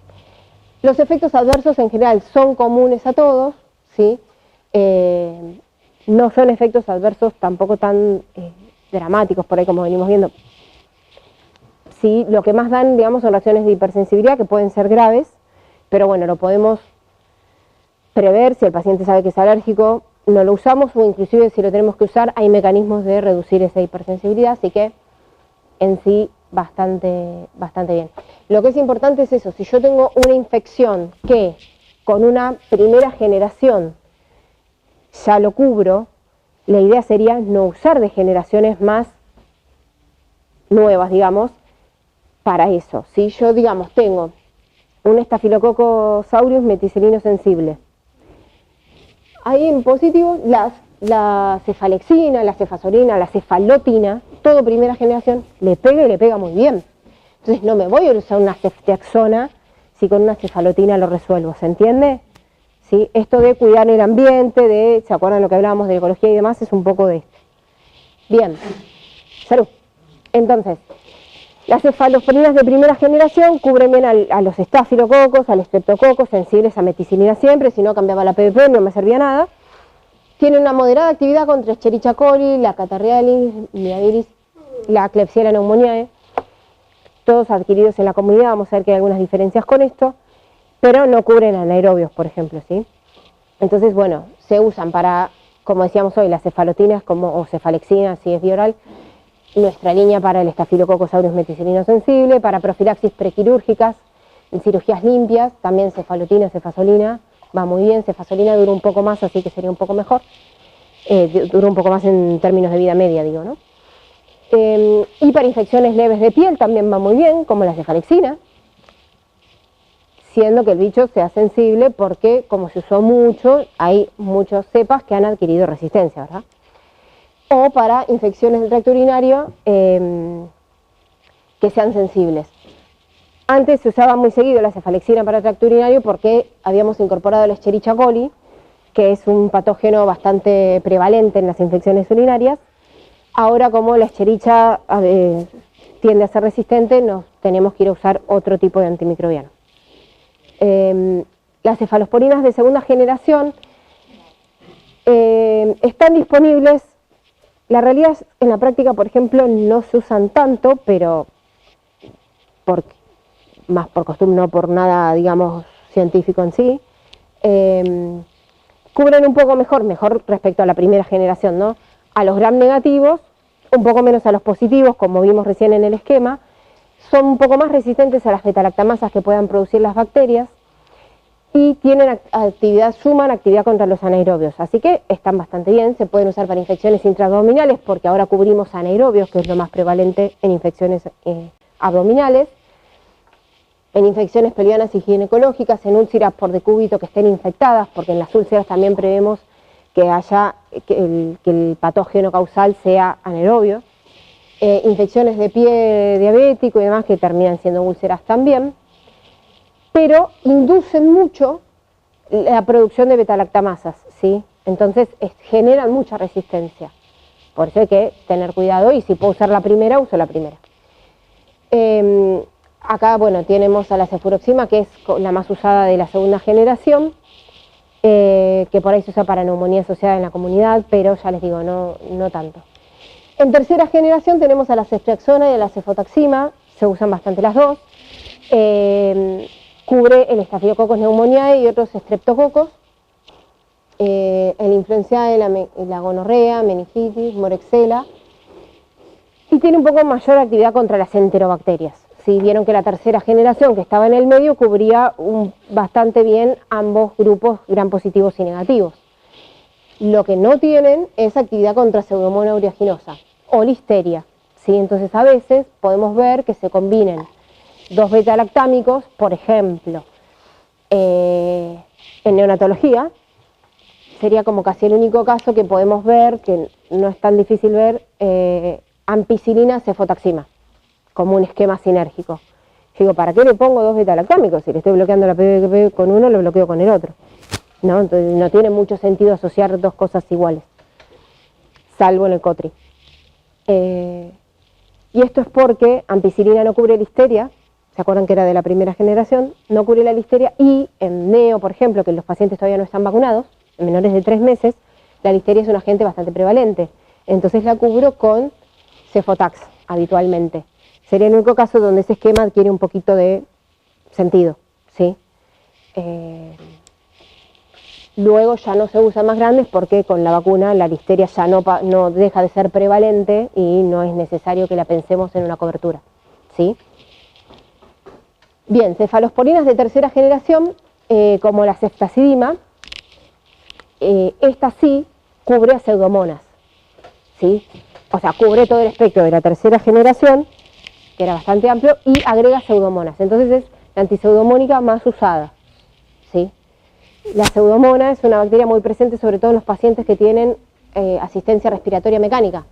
Los efectos adversos en general son comunes a todos, ¿sí? No son efectos adversos tampoco tan dramáticos por ahí como venimos viendo. Sí, lo que más dan, digamos, son reacciones de hipersensibilidad que pueden ser graves, pero bueno, lo podemos prever si el paciente sabe que es alérgico, no lo usamos o inclusive si lo tenemos que usar hay mecanismos de reducir esa hipersensibilidad, así que en sí bastante bien. Lo que es importante es eso, si yo tengo una infección que con una primera generación ya lo cubro, la idea sería no usar de generaciones más nuevas, digamos, para eso. Si yo, digamos, tengo un Staphylococcus aureus meticilino sensible, ahí en positivo la cefalexina, la cefazolina, la cefalotina, todo primera generación, le pega y le pega muy bien. Entonces no me voy a usar una ceftriaxona si con una cefalotina lo resuelvo, ¿se entiende? ¿Sí? Esto de cuidar el ambiente, ¿se acuerdan lo que hablábamos de ecología y demás? Es un poco de esto. Bien, salud. Entonces, las cefalosporinas de primera generación cubren bien a los estafilococos, al estreptococos, sensibles a meticilina siempre, si no cambiaba la PVP no me servía nada. Tiene una moderada actividad contra Escherichia coli, la Catarrhalis, Miaviris, la Klebsiella pneumoniae, todos adquiridos en la comunidad, vamos a ver que hay algunas diferencias con esto, pero no cubren anaerobios, por ejemplo, ¿sí? Entonces, bueno, se usan para, como decíamos hoy, las cefalotinas o cefalexina, si es bioral, nuestra línea para el Staphylococcus aureus meticilino sensible, para profilaxis prequirúrgicas, en cirugías limpias, también cefalotina, cefazolina, va muy bien, cefazolina dura un poco más, así que sería un poco mejor, dura un poco más en términos de vida media, digo, ¿no? Y para infecciones leves de piel también va muy bien, como la cefalexina, siendo que el bicho sea sensible porque, como se usó mucho, hay muchos cepas que han adquirido resistencia, ¿verdad? O para infecciones del tracto urinario que sean sensibles. Antes se usaba muy seguido la cefalexina para el tracto urinario porque habíamos incorporado la Escherichia coli, que es un patógeno bastante prevalente en las infecciones urinarias. Ahora, como la Escherichia tiende a ser resistente, nos tenemos que ir a usar otro tipo de antimicrobiano. Las cefalosporinas de segunda generación están disponibles. La realidad es, en la práctica, por ejemplo, no se usan tanto, pero más por costumbre, no por nada, digamos, científico en sí. Cubren un poco mejor respecto a la primera generación, ¿no? A los gram negativos, un poco menos a los positivos, como vimos recién en el esquema. Son un poco más resistentes a las betalactamasas que puedan producir las bacterias y tienen suman actividad contra los anaerobios, así que están bastante bien, se pueden usar para infecciones intraabdominales porque ahora cubrimos anaerobios, que es lo más prevalente en infecciones abdominales, en infecciones pelvianas y ginecológicas, en úlceras por decúbito que estén infectadas, porque en las úlceras también prevemos que el patógeno causal sea anaerobio, infecciones de pie diabético y demás que terminan siendo úlceras también, pero inducen mucho la producción de betalactamasas, ¿sí? Entonces generan mucha resistencia. Por eso hay que tener cuidado y si puedo usar la primera, uso la primera. Acá, bueno, tenemos a la cefuroxima, que es la más usada de la segunda generación, que por ahí se usa para neumonía asociada en la comunidad, pero ya les digo, no tanto. En tercera generación tenemos a la ceftriaxona y a la cefotaxima, se usan bastante las dos. Cubre el Staphylococcus pneumoniae y otros estreptococos, el influenzae, la gonorrea, meningitis, morexela, y tiene un poco mayor actividad contra las enterobacterias. ¿Sí? Vieron que la tercera generación que estaba en el medio cubría bastante bien ambos grupos gram positivos y negativos. Lo que no tienen es actividad contra Pseudomonas aeruginosa o listeria, ¿sí? Entonces a veces podemos ver que se combinen dos beta-lactámicos, por ejemplo, en neonatología, sería como casi el único caso que podemos ver, que no es tan difícil ver, ampicilina cefotaxima, como un esquema sinérgico. Yo digo, ¿para qué le pongo dos beta-lactámicos? Si le estoy bloqueando la PBP con uno, lo bloqueo con el otro, ¿no? Entonces no tiene mucho sentido asociar dos cosas iguales, salvo en el COTRI. Y esto es porque ampicilina no cubre listeria, ¿se acuerdan que era de la primera generación? No cubre la listeria, y en neo, por ejemplo, que los pacientes todavía no están vacunados, en menores de 3 meses, la listeria es un agente bastante prevalente. Entonces la cubro con cefotax habitualmente. Sería el único caso donde ese esquema adquiere un poquito de sentido, ¿sí? Luego ya no se usa más grandes porque con la vacuna la listeria ya no deja de ser prevalente y no es necesario que la pensemos en una cobertura, ¿sí? Bien, cefalosporinas de tercera generación, como la ceftazidima, esta sí cubre a pseudomonas, ¿sí? O sea, cubre todo el espectro de la tercera generación, que era bastante amplio, y agrega pseudomonas. Entonces es la antipseudomónica más usada, ¿sí? La pseudomona es una bacteria muy presente, sobre todo en los pacientes que tienen asistencia respiratoria mecánica,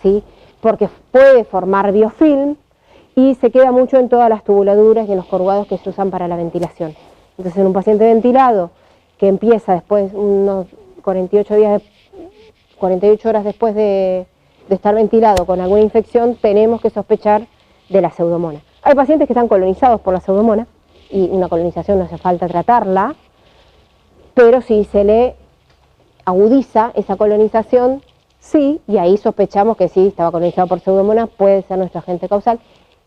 ¿sí? Porque puede formar biofilm y se queda mucho en todas las tubuladuras y en los corrugados que se usan para la ventilación. Entonces, en un paciente ventilado que empieza después, unos 48 horas después de estar ventilado con alguna infección, tenemos que sospechar de la pseudomona. Hay pacientes que están colonizados por la pseudomona y una colonización no hace falta tratarla, pero si se le agudiza esa colonización, sí, y ahí sospechamos que sí, estaba colonizado por pseudomonas, puede ser nuestro agente causal,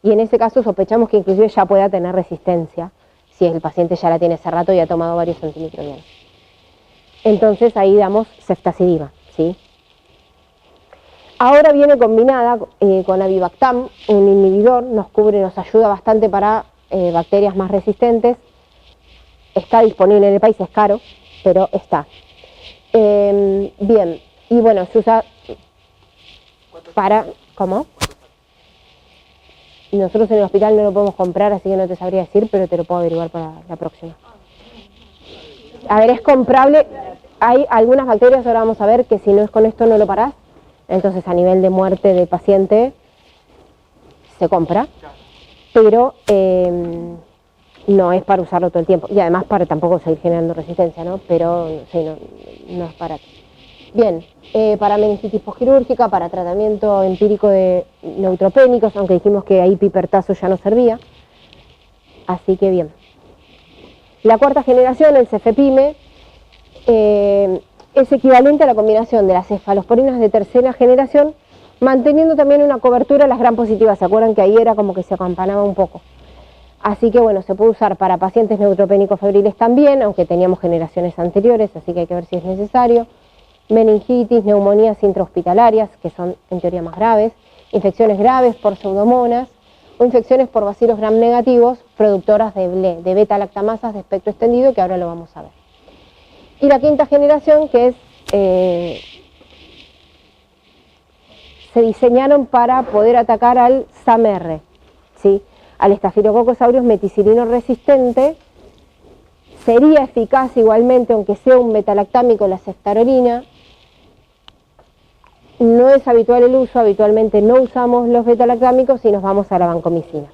y en ese caso sospechamos que inclusive ya pueda tener resistencia, si el paciente ya la tiene hace rato y ha tomado varios antimicrobianos. Entonces ahí damos ceftazidima, ¿sí? Ahora viene combinada con avibactam, un inhibidor, nos ayuda bastante para bacterias más resistentes. Está disponible en el país, es caro, pero está. Bien, y bueno, se usa para... ¿Cómo? Nosotros en el hospital no lo podemos comprar, así que no te sabría decir, pero te lo puedo averiguar para la próxima. A ver, es comprable. Hay algunas bacterias, ahora vamos a ver, que si no es con esto no lo parás. Entonces a nivel de muerte del paciente se compra, pero no es para usarlo todo el tiempo. Y además para tampoco seguir generando resistencia, ¿no? Pero sí, no es barato. Bien, para meningitis posquirúrgica, para tratamiento empírico de neutropénicos, aunque dijimos que ahí pipertazo ya no servía. Así que bien. La cuarta generación, el cefepime, es equivalente a la combinación de las cefalosporinas de tercera generación, manteniendo también una cobertura a las gram positivas. ¿Se acuerdan que ahí era como que se acampanaba un poco? Así que bueno, se puede usar para pacientes neutropénicos febriles también, aunque teníamos generaciones anteriores, así que hay que ver si es necesario. Meningitis, neumonías intrahospitalarias, que son en teoría más graves, infecciones graves por pseudomonas o infecciones por bacilos gram negativos productoras de BLE, de beta-lactamasas de espectro extendido, que ahora lo vamos a ver. Y la quinta generación, que es, se diseñaron para poder atacar al SAMR, ¿sí? Al Staphylococcus aureus meticilino resistente. Sería eficaz igualmente, aunque sea un beta-lactámico, la ceftarolina. No es habitual el uso, habitualmente no usamos los beta-lactámicos y nos vamos a la vancomicina.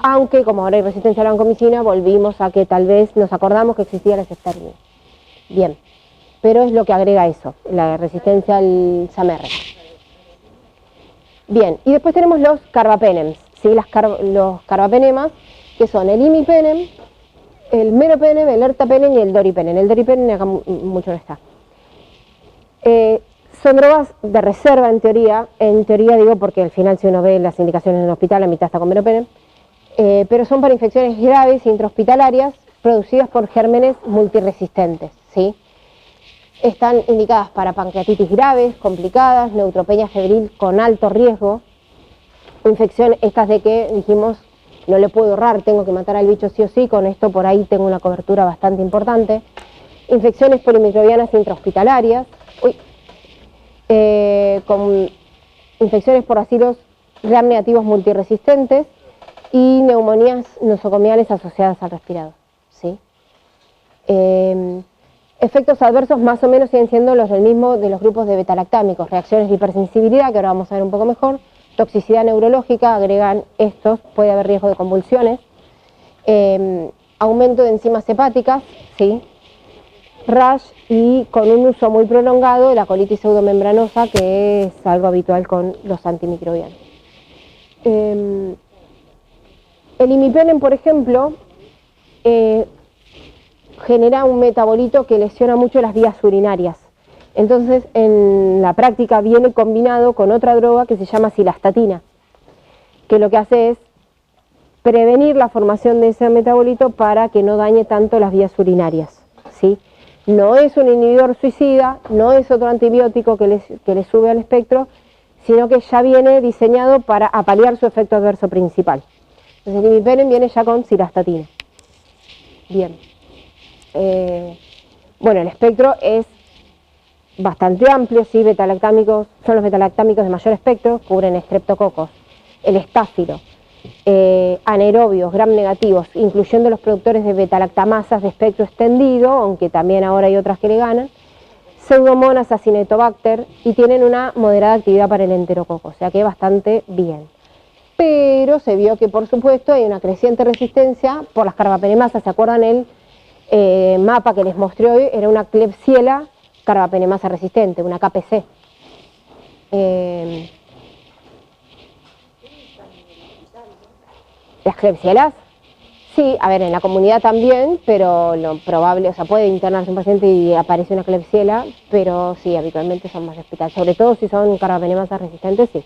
Aunque como ahora hay resistencia a la vancomicina, volvimos a que tal vez nos acordamos que existía la ceftarolina. Bien, pero es lo que agrega eso, la resistencia al SAMR. Bien, y después tenemos los carbapenems, ¿sí? Los carbapenemas, que son el imipenem, el meropenem, el ertapenem y el doripenem. El doripenem acá mucho no está. Son drogas de reserva en teoría digo porque al final si uno ve las indicaciones en el hospital, la mitad está con meropenem, pero son para infecciones graves intrahospitalarias producidas por gérmenes multiresistentes, ¿sí? Están indicadas para pancreatitis graves, complicadas, neutropenia febril con alto riesgo, infección estas de que dijimos no le puedo ahorrar, tengo que matar al bicho sí o sí, con esto por ahí tengo una cobertura bastante importante, infecciones polimicrobianas intrahospitalarias, con infecciones por bacilos gram negativos multiresistentes y neumonías nosocomiales asociadas al respirador, ¿sí? Efectos adversos más o menos siguen siendo los del mismo de los grupos de betalactámicos, reacciones de hipersensibilidad, que ahora vamos a ver un poco mejor, toxicidad neurológica, agregan estos, puede haber riesgo de convulsiones, aumento de enzimas hepáticas, ¿sí? Rash y con un uso muy prolongado la colitis pseudomembranosa, que es algo habitual con los antimicrobianos. El imipenem, por ejemplo, genera un metabolito que lesiona mucho las vías urinarias. Entonces, en la práctica viene combinado con otra droga que se llama cilastatina, que lo que hace es prevenir la formación de ese metabolito para que no dañe tanto las vías urinarias, ¿sí? No es un inhibidor suicida, no es otro antibiótico que le sube al espectro, sino que ya viene diseñado para paliar su efecto adverso principal. Entonces el imipenem viene ya con cilastatina. Bien. Bueno, el espectro es bastante amplio, ¿sí? Betalactámicos, son los betalactámicos de mayor espectro, cubren estreptococos, el estáfilo, anaerobios, gram negativos, incluyendo los productores de betalactamasas de espectro extendido, aunque también ahora hay otras que le ganan, Pseudomonas, Acinetobacter, y tienen una moderada actividad para el enterococo, o sea que bastante bien. Pero se vio que, por supuesto, hay una creciente resistencia por las carbapenemasas. ¿Se acuerdan el mapa que les mostré hoy? Era una Klebsiella carbapenemasa resistente, una KPC. ¿Las Klebsiellas? Sí, a ver, en la comunidad también, pero lo probable, o sea, puede internarse un paciente y aparece una Klebsiella, pero sí, habitualmente son más de hospital, sobre todo si son carbapenemasas resistentes, sí.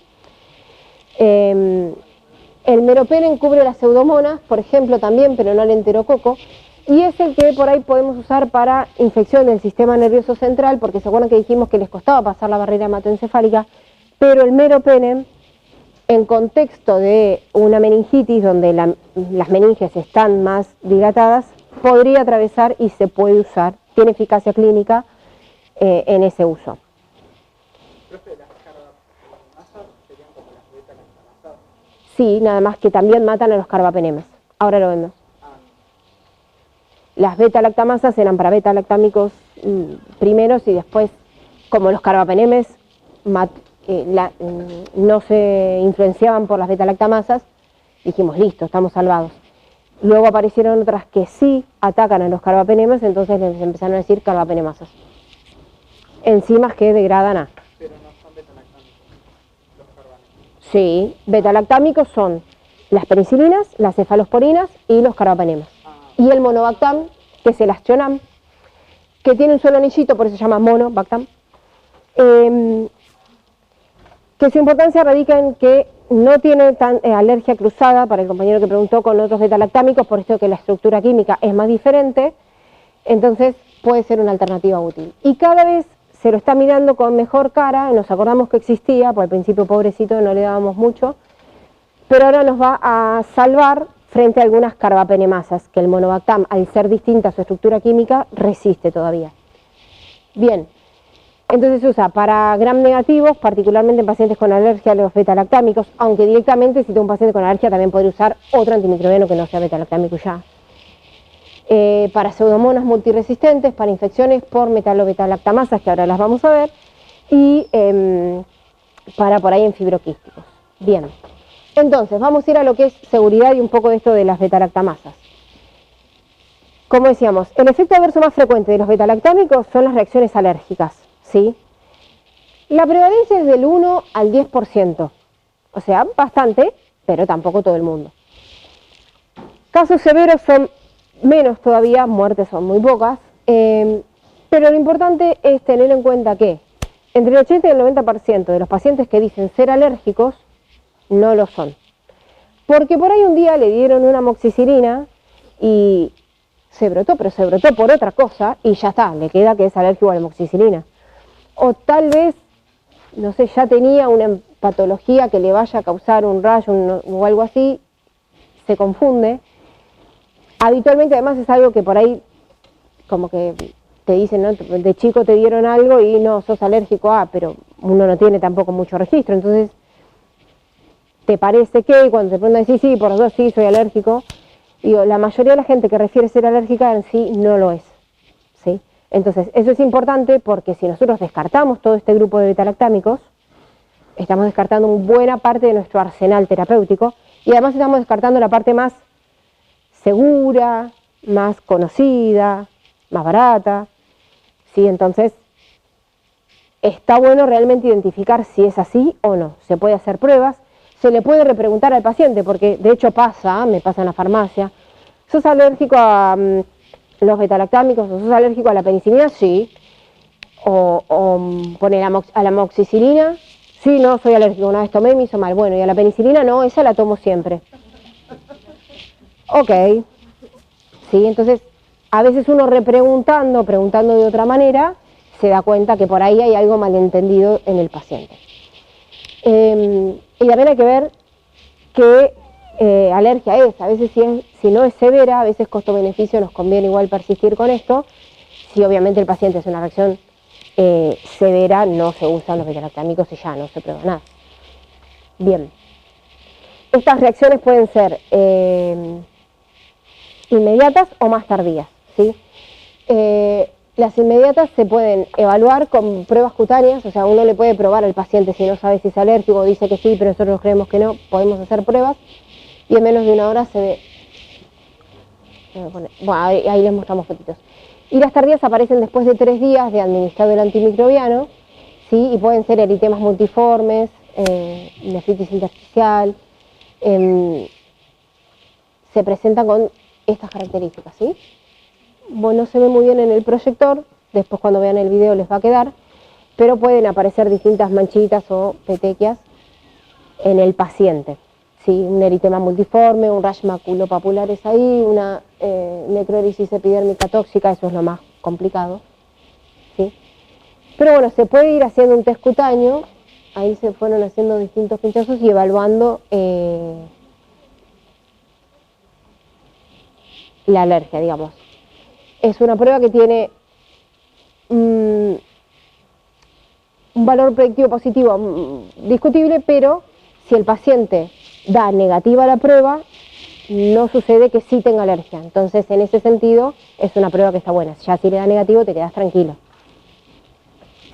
El meropenem cubre las pseudomonas, por ejemplo, también, pero no el enterococo, y es el que por ahí podemos usar para infección del sistema nervioso central, porque se acuerdan que dijimos que les costaba pasar la barrera hematoencefálica, pero el meropenem, en contexto de una meningitis donde las meninges están más dilatadas, podría atravesar y se puede usar, tiene eficacia clínica en ese uso. Profe, las carbapenemasas serían como las betalactamasas. Sí, nada más que también matan a los carbapenemas. Ahora lo vemos. Las beta-lactamasas eran para beta-lactámicos primeros y después, como los carbapenemes no se influenciaban por las beta-lactamasas, dijimos, listo, estamos salvados. Luego aparecieron otras que sí atacan a los carbapenemas, entonces les empezaron a decir carbapenemasas. Enzimas que degradan a. Pero no son betalactámicos, los carbapenemas. Sí, beta-lactámicos son las penicilinas, las cefalosporinas y los carbapenemas. Y el monobactam, que es el actionam, que tiene un solo anillito, por eso se llama monobactam, que su importancia radica en que no tiene alergia cruzada, para el compañero que preguntó, con otros betalactámicos, por esto que la estructura química es más diferente, entonces puede ser una alternativa útil. Y cada vez se lo está mirando con mejor cara, nos acordamos que existía, por al principio pobrecito no le dábamos mucho, pero ahora nos va a salvar frente a algunas carbapenemasas, que el monobactam, al ser distinta a su estructura química, resiste todavía. Bien. Entonces se usa para gram negativos, particularmente en pacientes con alergia a los betalactámicos, aunque directamente si tengo un paciente con alergia también podría usar otro antimicrobiano que no sea betalactámico ya. Para pseudomonas multiresistentes, para infecciones por metalobetalactamasas, que ahora las vamos a ver, y para por ahí en fibroquísticos. Bien, entonces vamos a ir a lo que es seguridad y un poco de esto de las betalactamasas. Como decíamos, el efecto adverso más frecuente de los betalactámicos son las reacciones alérgicas. ¿Sí? La prevalencia es del 1 al 10%, o sea, bastante, pero tampoco todo el mundo. Casos severos son menos todavía, muertes son muy pocas, pero lo importante es tener en cuenta que entre el 80 y el 90% de los pacientes que dicen ser alérgicos no lo son. Porque por ahí un día le dieron una amoxicilina y se brotó, pero se brotó por otra cosa y ya está, le queda que es alérgico a la amoxicilina. O tal vez, no sé, ya tenía una patología que le vaya a causar un rayo o algo así, se confunde. Habitualmente además es algo que por ahí, como que te dicen, ¿no? De chico te dieron algo y no, sos alérgico a, pero uno no tiene tampoco mucho registro. Entonces, ¿te parece que? Y cuando te preguntan, sí, por los dos sí, soy alérgico. Digo, la mayoría de la gente que refiere ser alérgica en sí no lo es, ¿sí? Entonces, eso es importante porque si nosotros descartamos todo este grupo de betalactámicos, estamos descartando una buena parte de nuestro arsenal terapéutico y además estamos descartando la parte más segura, más conocida, más barata, ¿sí? Entonces, está bueno realmente identificar si es así o no. Se puede hacer pruebas, se le puede repreguntar al paciente, porque de hecho me pasa en la farmacia. ¿Sos alérgico a los betalactámicos o sos alérgico a la penicilina? Sí. Pone a la amoxicilina. Sí, no, soy alérgico, una vez tomé y me hizo mal. Bueno, y a la penicilina no, esa la tomo siempre. Ok. Sí, entonces a veces uno preguntando de otra manera, se da cuenta que por ahí hay algo malentendido en el paciente. Y también hay que ver qué alergia es. A veces si no es severa, a veces costo-beneficio nos conviene igual persistir con esto. Si obviamente el paciente hace una reacción severa, no se usan los betalactámicos y ya no se prueba nada. Bien. Estas reacciones pueden ser inmediatas o más tardías, ¿sí? Las inmediatas se pueden evaluar con pruebas cutáneas, o sea, uno le puede probar al paciente si no sabe si es alérgico, dice que sí, pero nosotros creemos que no, podemos hacer pruebas y en menos de una hora se ve. Bueno, ahí les mostramos fotitos. Y las tardías aparecen después de 3 días de administrado el antimicrobiano, ¿sí? Y pueden ser eritemas multiformes, nefritis intersticial, se presentan con estas características, ¿sí? Bueno, no se ve muy bien en el proyector, después cuando vean el video les va a quedar, pero pueden aparecer distintas manchitas o petequias en el paciente, ¿sí? Un eritema multiforme, un rash maculopapular es ahí, una necrólisis epidérmica tóxica, eso es lo más complicado, ¿sí? Pero bueno, se puede ir haciendo un test cutáneo, ahí se fueron haciendo distintos pinchazos y evaluando la alergia, digamos. Es una prueba que tiene un valor predictivo positivo discutible, pero si el paciente da negativa a la prueba, no sucede que sí tenga alergia. Entonces, en ese sentido, es una prueba que está buena. Ya si le da negativo, te quedas tranquilo.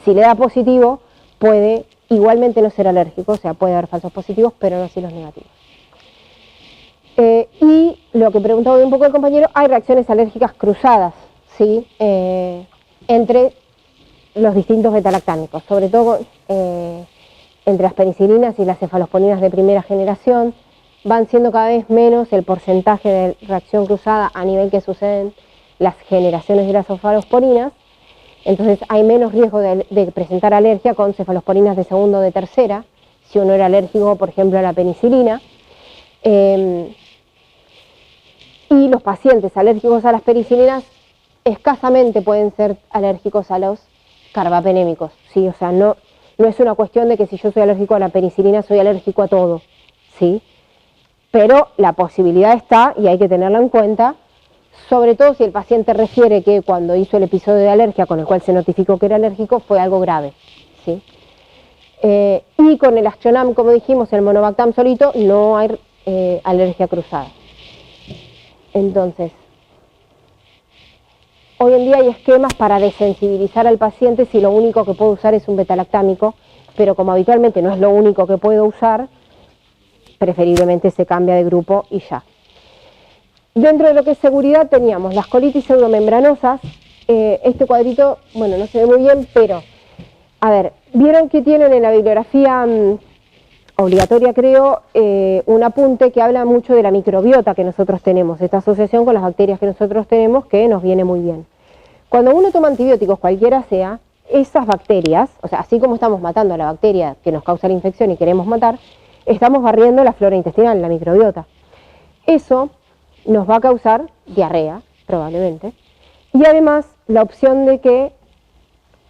Si le da positivo, puede igualmente no ser alérgico, o sea, puede haber falsos positivos, pero no así los negativos. Y lo que preguntaba un poco el compañero, hay reacciones alérgicas cruzadas, ¿sí? Entre los distintos betalactámicos, sobre todo entre las penicilinas y las cefalosporinas de primera generación, van siendo cada vez menos el porcentaje de reacción cruzada a nivel que suceden las generaciones de las cefalosporinas, entonces hay menos riesgo de presentar alergia con cefalosporinas de segunda o de tercera, si uno era alérgico, por ejemplo, a la penicilina. Y los pacientes alérgicos a las penicilinas escasamente pueden ser alérgicos a los carbapenémicos, ¿sí? O sea, no es una cuestión de que si yo soy alérgico a la penicilina soy alérgico a todo, ¿sí? Pero la posibilidad está y hay que tenerla en cuenta, sobre todo si el paciente refiere que cuando hizo el episodio de alergia con el cual se notificó que era alérgico fue algo grave, ¿sí? Y con el Actionam, como dijimos, el Monobactam solito, no hay alergia cruzada. Entonces, hoy en día hay esquemas para desensibilizar al paciente si lo único que puedo usar es un betalactámico, pero como habitualmente no es lo único que puedo usar, preferiblemente se cambia de grupo y ya. Dentro de lo que es seguridad teníamos las colitis pseudomembranosas, este cuadrito, bueno, no se ve muy bien, pero, a ver, vieron que tienen en la bibliografía obligatoria, creo, un apunte que habla mucho de la microbiota que nosotros tenemos, esta asociación con las bacterias que nosotros tenemos, que nos viene muy bien. Cuando uno toma antibióticos, cualquiera sea, esas bacterias, o sea, así como estamos matando a la bacteria que nos causa la infección y queremos matar, estamos barriendo la flora intestinal, la microbiota. Eso nos va a causar diarrea, probablemente, y además la opción de que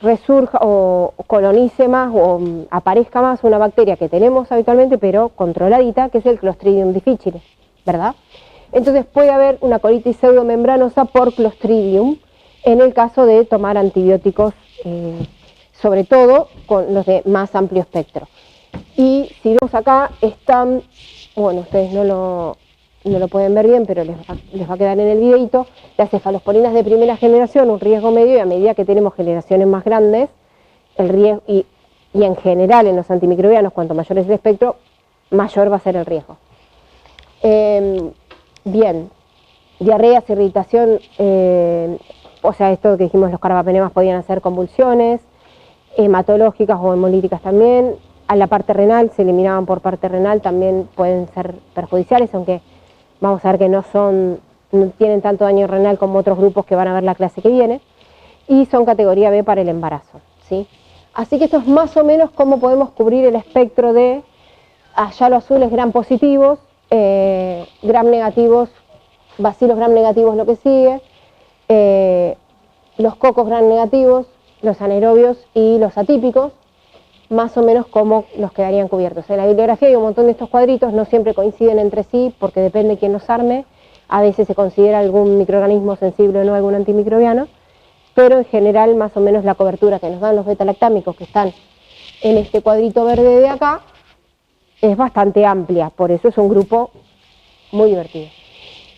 resurja o colonice más o aparezca más una bacteria que tenemos habitualmente pero controladita, que es el Clostridium difficile, ¿verdad? Entonces puede haber una colitis pseudomembranosa por Clostridium en el caso de tomar antibióticos, sobre todo con los de más amplio espectro. Y si vemos acá, están, bueno, ustedes no lo pueden ver bien, pero les va a quedar en el videito, las cefalosporinas de primera generación, un riesgo medio, y a medida que tenemos generaciones más grandes, el riesgo, y en general en los antimicrobianos, cuanto mayor es el espectro, mayor va a ser el riesgo. Bien, diarreas, irritación, o sea, esto que dijimos, los carbapenemas podían hacer convulsiones, hematológicas o hemolíticas también. A la parte renal, se eliminaban por parte renal, también pueden ser perjudiciales, aunque vamos a ver que no tienen tanto daño renal como otros grupos que van a ver la clase que viene, y son categoría B para el embarazo, ¿sí? Así que esto es más o menos cómo podemos cubrir el espectro de, allá lo azul es gram positivos, gram negativos, bacilos gram negativos lo que sigue, los cocos gram negativos, los anaerobios y los atípicos, más o menos cómo nos quedarían cubiertos. En la bibliografía hay un montón de estos cuadritos, no siempre coinciden entre sí porque depende quién los arme, a veces se considera algún microorganismo sensible o no, algún antimicrobiano, pero en general más o menos la cobertura que nos dan los betalactámicos que están en este cuadrito verde de acá es bastante amplia, por eso es un grupo muy divertido.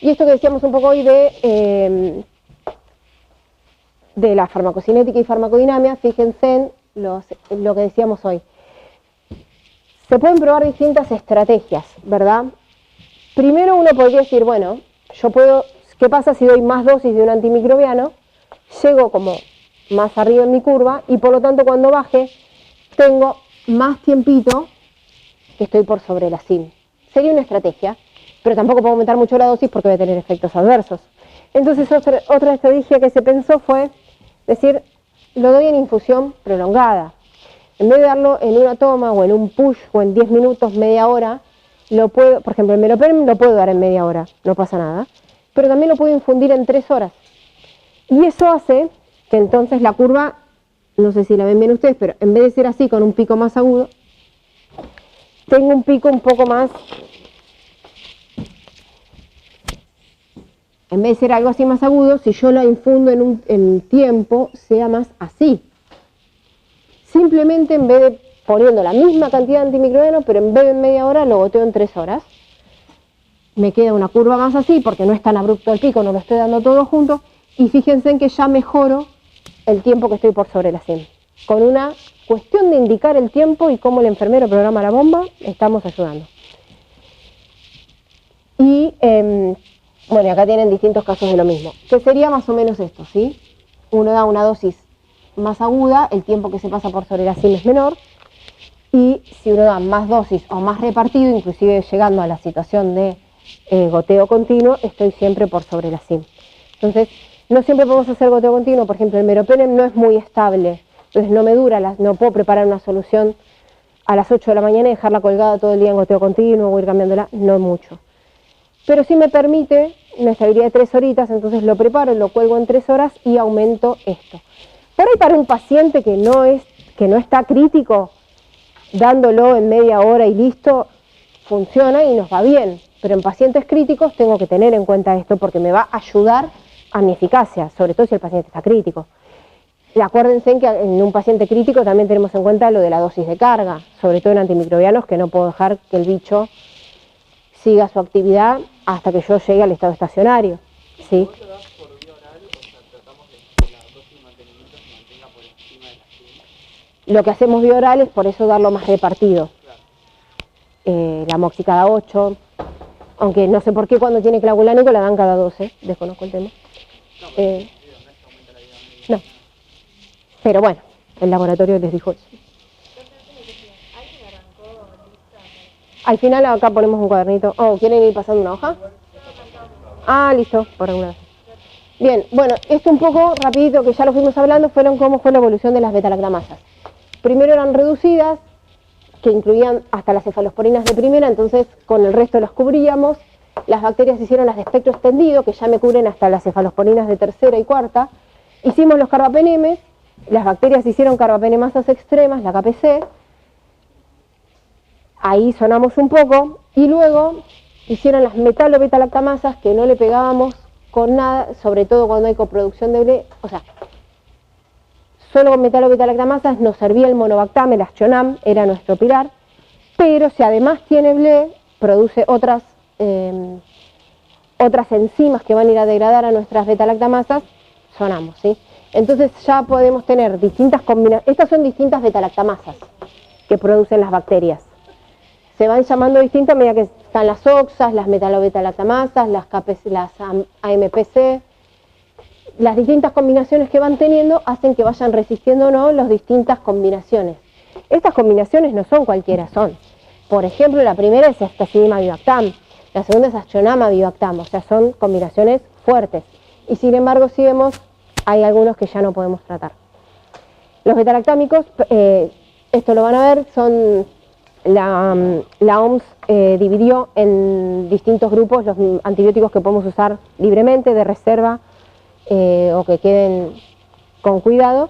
Y esto que decíamos un poco hoy de la farmacocinética y farmacodinamia, fíjense en lo que decíamos hoy. Se pueden probar distintas estrategias, ¿verdad? Primero uno podría decir, bueno, ¿qué pasa si doy más dosis de un antimicrobiano? Llego como más arriba en mi curva y por lo tanto cuando baje tengo más tiempito que estoy por sobre la CIM. Sería una estrategia, pero tampoco puedo aumentar mucho la dosis porque voy a tener efectos adversos. Entonces otra estrategia que se pensó fue decir, lo doy en infusión prolongada. En vez de darlo en una toma o en un push o en 10 minutos, media hora, por ejemplo, el meropenem lo puedo dar en media hora, no pasa nada, pero también lo puedo infundir en 3 horas. Y eso hace que entonces la curva, no sé si la ven bien ustedes, pero en vez de ser así con un pico más agudo, tengo un pico un poco más, en vez de ser algo así más agudo, si yo la infundo en tiempo, sea más así. Simplemente en vez de poniendo la misma cantidad de antimicrobiano, pero en vez de en media hora lo goteo en 3 horas. Me queda una curva más así porque no es tan abrupto el pico, no lo estoy dando todo junto. Y fíjense en que ya mejoro el tiempo que estoy por sobre la CIM. Con una cuestión de indicar el tiempo y cómo el enfermero programa la bomba, estamos ayudando. Y bueno, acá tienen distintos casos de lo mismo. Que sería más o menos esto, ¿sí? Uno da una dosis más aguda, el tiempo que se pasa por sobre la CIM es menor. Y si uno da más dosis o más repartido, inclusive llegando a la situación de goteo continuo, estoy siempre por sobre la CIM. Entonces, no siempre podemos hacer goteo continuo, por ejemplo, el meropenem no es muy estable, entonces no me dura, no puedo preparar una solución a las 8 de la mañana y dejarla colgada todo el día en goteo continuo o ir cambiándola, no mucho. Pero sí me permite una estabilidad de 3 horitas, entonces lo preparo, lo cuelgo en 3 horas y aumento esto. Por ahí para un paciente que no está crítico, dándolo en media hora y listo, funciona y nos va bien. Pero en pacientes críticos tengo que tener en cuenta esto porque me va a ayudar a mi eficacia, sobre todo si el paciente está crítico. Y acuérdense que en un paciente crítico también tenemos en cuenta lo de la dosis de carga, sobre todo en antimicrobianos, que no puedo dejar que el bicho siga su actividad hasta que yo llegue al estado estacionario, ¿sí? ¿Vos lo das por vía oral? O sea, tratamos de que la dosis de mantenimiento se mantenga por encima de la CIM. Lo que hacemos vía oral es por eso darlo más repartido. Claro. La moxi cada 8, aunque no sé por qué cuando tiene clavulánico la dan cada 12, desconozco el tema. No, pero no es que aumenta la vida media. No, pero bueno, el laboratorio les dijo eso. Al final acá ponemos un cuadernito. Oh, ¿quieren ir pasando una hoja? Ah, listo, por alguna vez. Bien, bueno, esto un poco rapidito que ya lo fuimos hablando, fueron cómo fue la evolución de las betalactamasas. Primero eran reducidas, que incluían hasta las cefalosporinas de primera, entonces con el resto los cubríamos. Las bacterias hicieron las de espectro extendido, que ya me cubren hasta las cefalosporinas de tercera y cuarta. Hicimos los carbapenemes, las bacterias hicieron carbapenemasas extremas, la KPC. Ahí sonamos un poco, y luego hicieron las metalo-betalactamasas, que no le pegábamos con nada, sobre todo cuando hay coproducción de o sea, solo con metalo-betalactamasas nos servía el monobactam, el Ashionam, era nuestro pilar, pero si además tiene BLE, produce otras enzimas que van a ir a degradar a nuestras beta-lactamasas, son ambos, ¿sí? Entonces ya podemos tener distintas combinaciones. Estas son distintas beta-lactamasas que producen las bacterias. Se van llamando distintas a medida que están las oxas, las metalobeta-lactamasas, las AMPC. Las distintas combinaciones que van teniendo hacen que vayan resistiendo o no las distintas combinaciones. Estas combinaciones no son cualquiera, son, por ejemplo, la primera es Stachyma-Bivactam, la segunda es Aztreonama-Bivactam, o sea, son combinaciones fuertes. Y sin embargo, si vemos, hay algunos que ya no podemos tratar. Los betalactámicos, esto lo van a ver, son la OMS dividió en distintos grupos los antibióticos que podemos usar libremente, de reserva, o que queden con cuidado.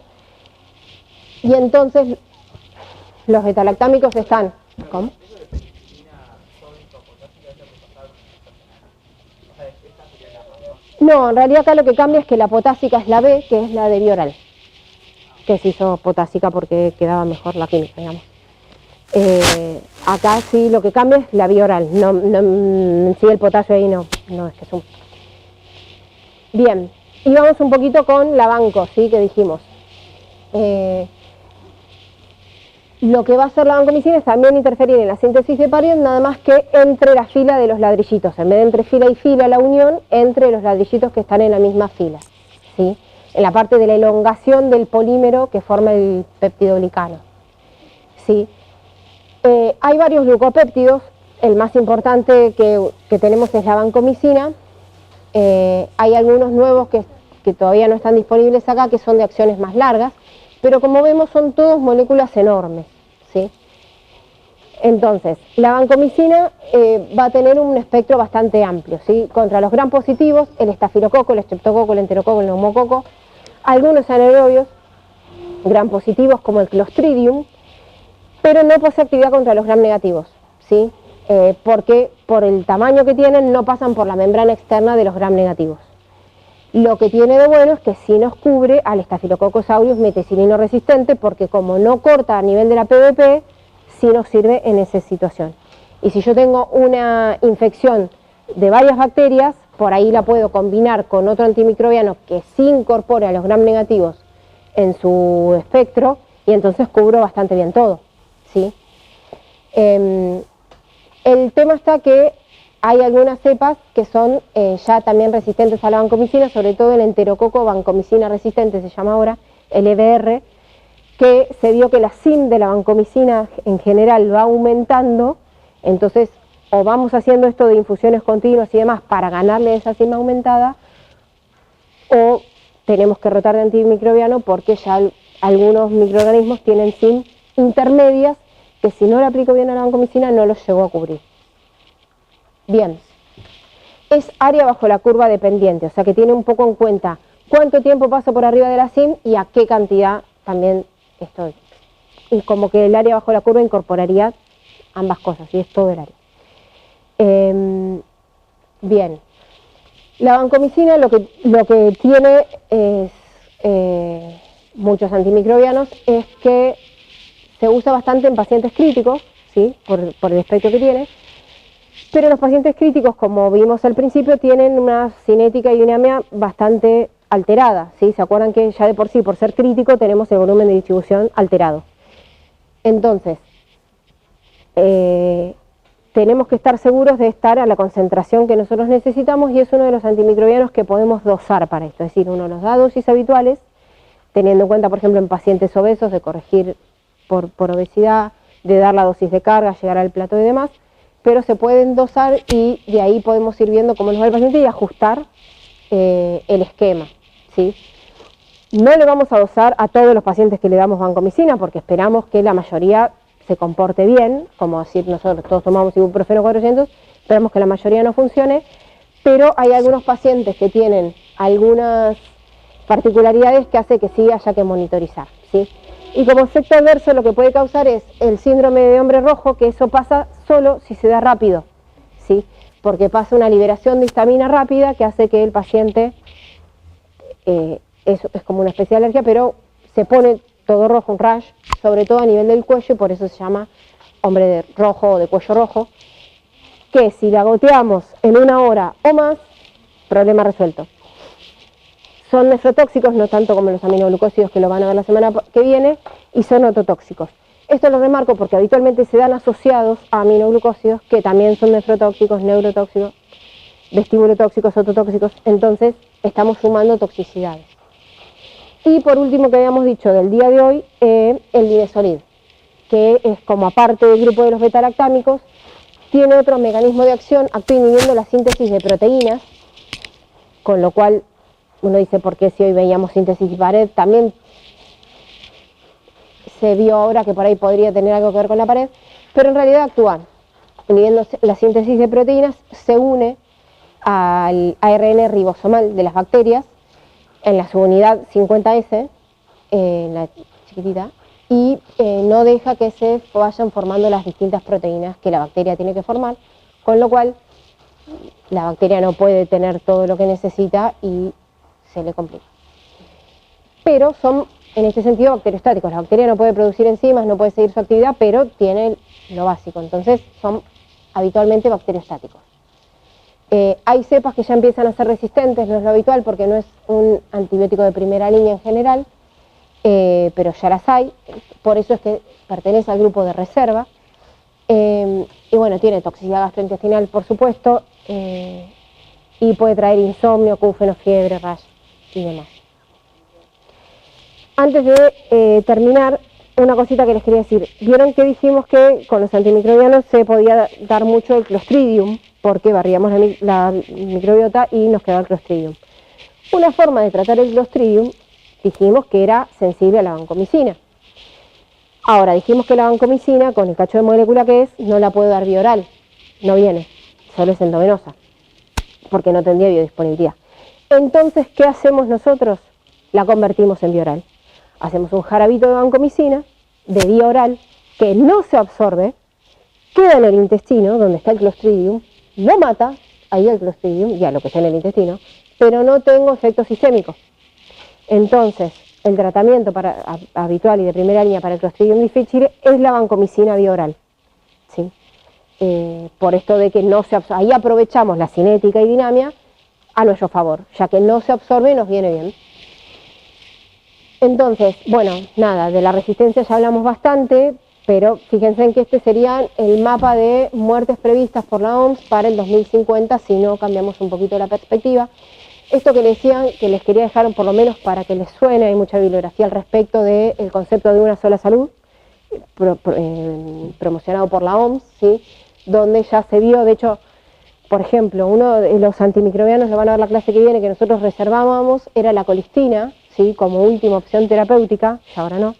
Y entonces los betalactámicos están... ¿Cómo? No, en realidad acá lo que cambia es que la potásica es la B, que es la de Bioral, que se hizo potásica porque quedaba mejor la química, digamos. Acá sí lo que cambia es la Bioral, sí, el potasio ahí no es que suma. Bien, y vamos un poquito con la banco, ¿sí? Que dijimos. Lo que va a hacer la vancomicina es también interferir en la síntesis de parión, nada más que entre la fila de los ladrillitos, en vez de entre fila y fila la unión, entre los ladrillitos que están en la misma fila, ¿sí? En la parte de la elongación del polímero que forma el peptidoglicano, ¿sí? Hay varios glucopéptidos, el más importante que tenemos es la vancomicina. Hay algunos nuevos que todavía no están disponibles acá, que son de acciones más largas, pero como vemos son todas moléculas enormes, ¿sí? Entonces, la vancomicina va a tener un espectro bastante amplio, ¿sí? Contra los gram positivos, el estafilococo, el estreptococo, el enterococo, el neumococo, algunos anaerobios gram positivos como el Clostridium, pero no posee actividad contra los gram negativos, ¿sí? Porque por el tamaño que tienen no pasan por la membrana externa de los gram negativos. Lo que tiene de bueno es que sí nos cubre al Staphylococcus aureus meticilino resistente, porque como no corta a nivel de la PVP, sí nos sirve en esa situación. Y si yo tengo una infección de varias bacterias, por ahí la puedo combinar con otro antimicrobiano que sí incorpore a los gram negativos en su espectro, y entonces cubro bastante bien todo, ¿sí? El tema está que hay algunas cepas que son ya también resistentes a la vancomicina, sobre todo el enterococo vancomicina resistente, se llama ahora, el EBR, que se vio que la SIM de la vancomicina en general va aumentando, entonces o vamos haciendo esto de infusiones continuas y demás para ganarle esa SIM aumentada, o tenemos que rotar de antimicrobiano porque ya algunos microorganismos tienen SIM intermedias que si no le aplico bien a la vancomicina no los llegó a cubrir. Bien, es área bajo la curva dependiente, o sea que tiene un poco en cuenta cuánto tiempo paso por arriba de la SIM y a qué cantidad también estoy. Y como que el área bajo la curva incorporaría ambas cosas, y es todo el área. Bien, la vancomicina lo que tiene es muchos antimicrobianos, es que se usa bastante en pacientes críticos, ¿sí? por el espectro que tiene. Pero los pacientes críticos, como vimos al principio, tienen una cinética y una anemia bastante alterada, ¿sí? ¿Se acuerdan que ya de por sí, por ser crítico, tenemos el volumen de distribución alterado? Entonces, tenemos que estar seguros de estar a la concentración que nosotros necesitamos, y es uno de los antimicrobianos que podemos dosar para esto. Es decir, uno nos da dosis habituales, teniendo en cuenta, por ejemplo, en pacientes obesos, de corregir por obesidad, de dar la dosis de carga, llegar al plato y demás, pero se pueden dosar y de ahí podemos ir viendo cómo nos va el paciente y ajustar el esquema, ¿sí? No le vamos a dosar a todos los pacientes que le damos vancomicina porque esperamos que la mayoría se comporte bien, como decir nosotros todos tomamos ibuprofeno 400, esperamos que la mayoría no funcione, pero hay algunos pacientes que tienen algunas particularidades que hace que sí haya que monitorizar, ¿sí? Y como efecto adverso lo que puede causar es el síndrome de hombre rojo, que eso pasa solo si se da rápido, ¿sí? Porque pasa una liberación de histamina rápida que hace que el paciente, es como una especie de alergia, pero se pone todo rojo, un rash, sobre todo a nivel del cuello, y por eso se llama hombre de rojo o de cuello rojo, que si la goteamos en 1 hora o más, problema resuelto. Son nefrotóxicos, no tanto como los aminoglucósidos que lo van a ver la semana que viene, y son ototóxicos. Esto lo remarco porque habitualmente se dan asociados a aminoglucósidos que también son nefrotóxicos, neurotóxicos, vestibulotóxicos, ototóxicos, entonces estamos sumando toxicidades. Y por último, que habíamos dicho del día de hoy, el dimesolid, que es como aparte del grupo de los beta-lactámicos, tiene otro mecanismo de acción, actúa inhibiendo la síntesis de proteínas, con lo cual uno dice, ¿por qué si hoy veíamos síntesis de pared? También se vio ahora que por ahí podría tener algo que ver con la pared, pero en realidad actúa inhibiendo la síntesis de proteínas, se une al ARN ribosomal de las bacterias en la subunidad 50S, la chiquitita, y no deja que se vayan formando las distintas proteínas que la bacteria tiene que formar, con lo cual la bacteria no puede tener todo lo que necesita y se le complica. Pero son, en este sentido, bacteriostáticos. La bacteria no puede producir enzimas, no puede seguir su actividad, pero tiene lo básico. Entonces son habitualmente bacteriostáticos. Hay cepas que ya empiezan a ser resistentes, no es lo habitual porque no es un antibiótico de primera línea en general, pero ya las hay, por eso es que pertenece al grupo de reserva. Y bueno, tiene toxicidad gastrointestinal, por supuesto, y puede traer insomnio, acúfeno, fiebre, rash y demás. Antes de terminar, una cosita que les quería decir. Vieron que dijimos que con los antimicrobianos se podía dar mucho el Clostridium, porque barríamos la microbiota y nos quedaba el Clostridium. Una forma de tratar el Clostridium, dijimos que era sensible a la vancomicina. Ahora, dijimos que la vancomicina, con el cacho de molécula que es, no la puedo dar vía oral, no viene, solo es endovenosa, porque no tendría biodisponibilidad. Entonces, ¿qué hacemos nosotros? La convertimos en vía oral. Hacemos un jarabito de vancomicina, de vía oral, que no se absorbe, queda en el intestino, donde está el Clostridium, lo mata, ahí el Clostridium, ya lo que está en el intestino, pero no tengo efecto sistémico. Entonces, el tratamiento habitual y de primera línea para el Clostridium difficile es la vancomicina vía oral. ¿Sí? Por esto de que no se absorbe, ahí aprovechamos la cinética y dinamia a nuestro favor, ya que no se absorbe nos viene bien. Entonces, bueno, nada, de la resistencia ya hablamos bastante, pero fíjense en que este sería el mapa de muertes previstas por la OMS para el 2050 si no cambiamos un poquito la perspectiva. Esto que les decían, que les quería dejar por lo menos para que les suene, hay mucha bibliografía al respecto del concepto de una sola salud, promocionado por la OMS, ¿sí? Donde ya se vio, de hecho, por ejemplo, uno de los antimicrobianos, lo van a ver la clase que viene, que nosotros reservábamos, era la colistina, ¿sí? Como última opción terapéutica, ya ahora no,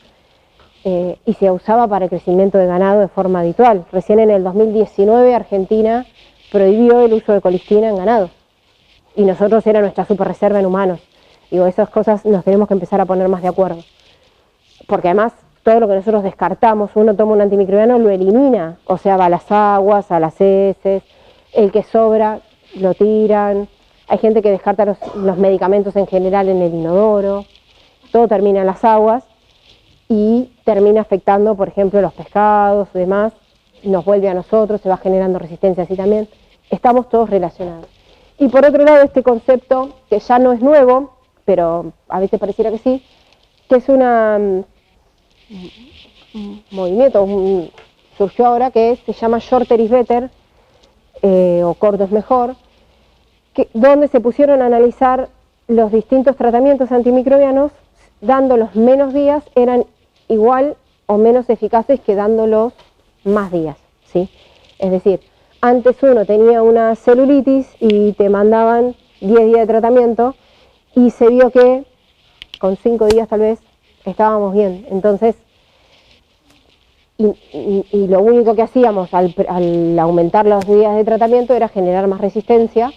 y se usaba para el crecimiento de ganado de forma habitual. Recién en el 2019 Argentina prohibió el uso de colistina en ganado. Y nosotros era nuestra super reserva en humanos. Digo, esas cosas nos tenemos que empezar a poner más de acuerdo. Porque además, todo lo que nosotros descartamos, uno toma un antimicrobiano, lo elimina. O sea, va a las aguas, a las heces, el que sobra lo tiran. Hay gente que descarta los medicamentos en general en el inodoro. Todo termina en las aguas y termina afectando, por ejemplo, los pescados y demás. Nos vuelve a nosotros, se va generando resistencia así también. Estamos todos relacionados. Y por otro lado, este concepto, que ya no es nuevo, pero a veces pareciera que sí, que es un movimiento, surgió ahora, que se llama Shorter is Better, o corto es mejor, donde se pusieron a analizar los distintos tratamientos antimicrobianos, dándolos menos días, eran igual o menos eficaces que dándolos más días, ¿sí? Es decir, antes uno tenía una celulitis y te mandaban 10 días de tratamiento y se vio que con 5 días tal vez estábamos bien. Entonces, y lo único que hacíamos al aumentar los días de tratamiento era generar más resistencia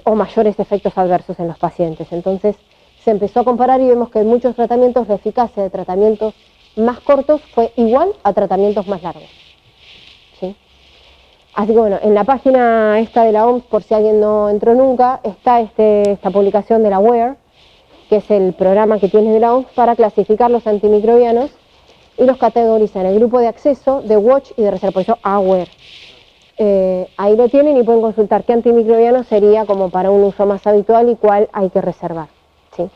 o mayores efectos adversos en los pacientes. Entonces se empezó a comparar y vemos que en muchos tratamientos la eficacia de tratamientos más cortos fue igual a tratamientos más largos. ¿Sí? Así que bueno, en la página esta de la OMS, por si alguien no entró nunca, está esta publicación de la WARE, que es el programa que tiene de la OMS para clasificar los antimicrobianos, y los categoriza en el grupo de acceso, de watch y de reserva, por eso aware. Ahí lo tienen y pueden consultar qué antimicrobiano sería como para un uso más habitual y cuál hay que reservar, ¿sí?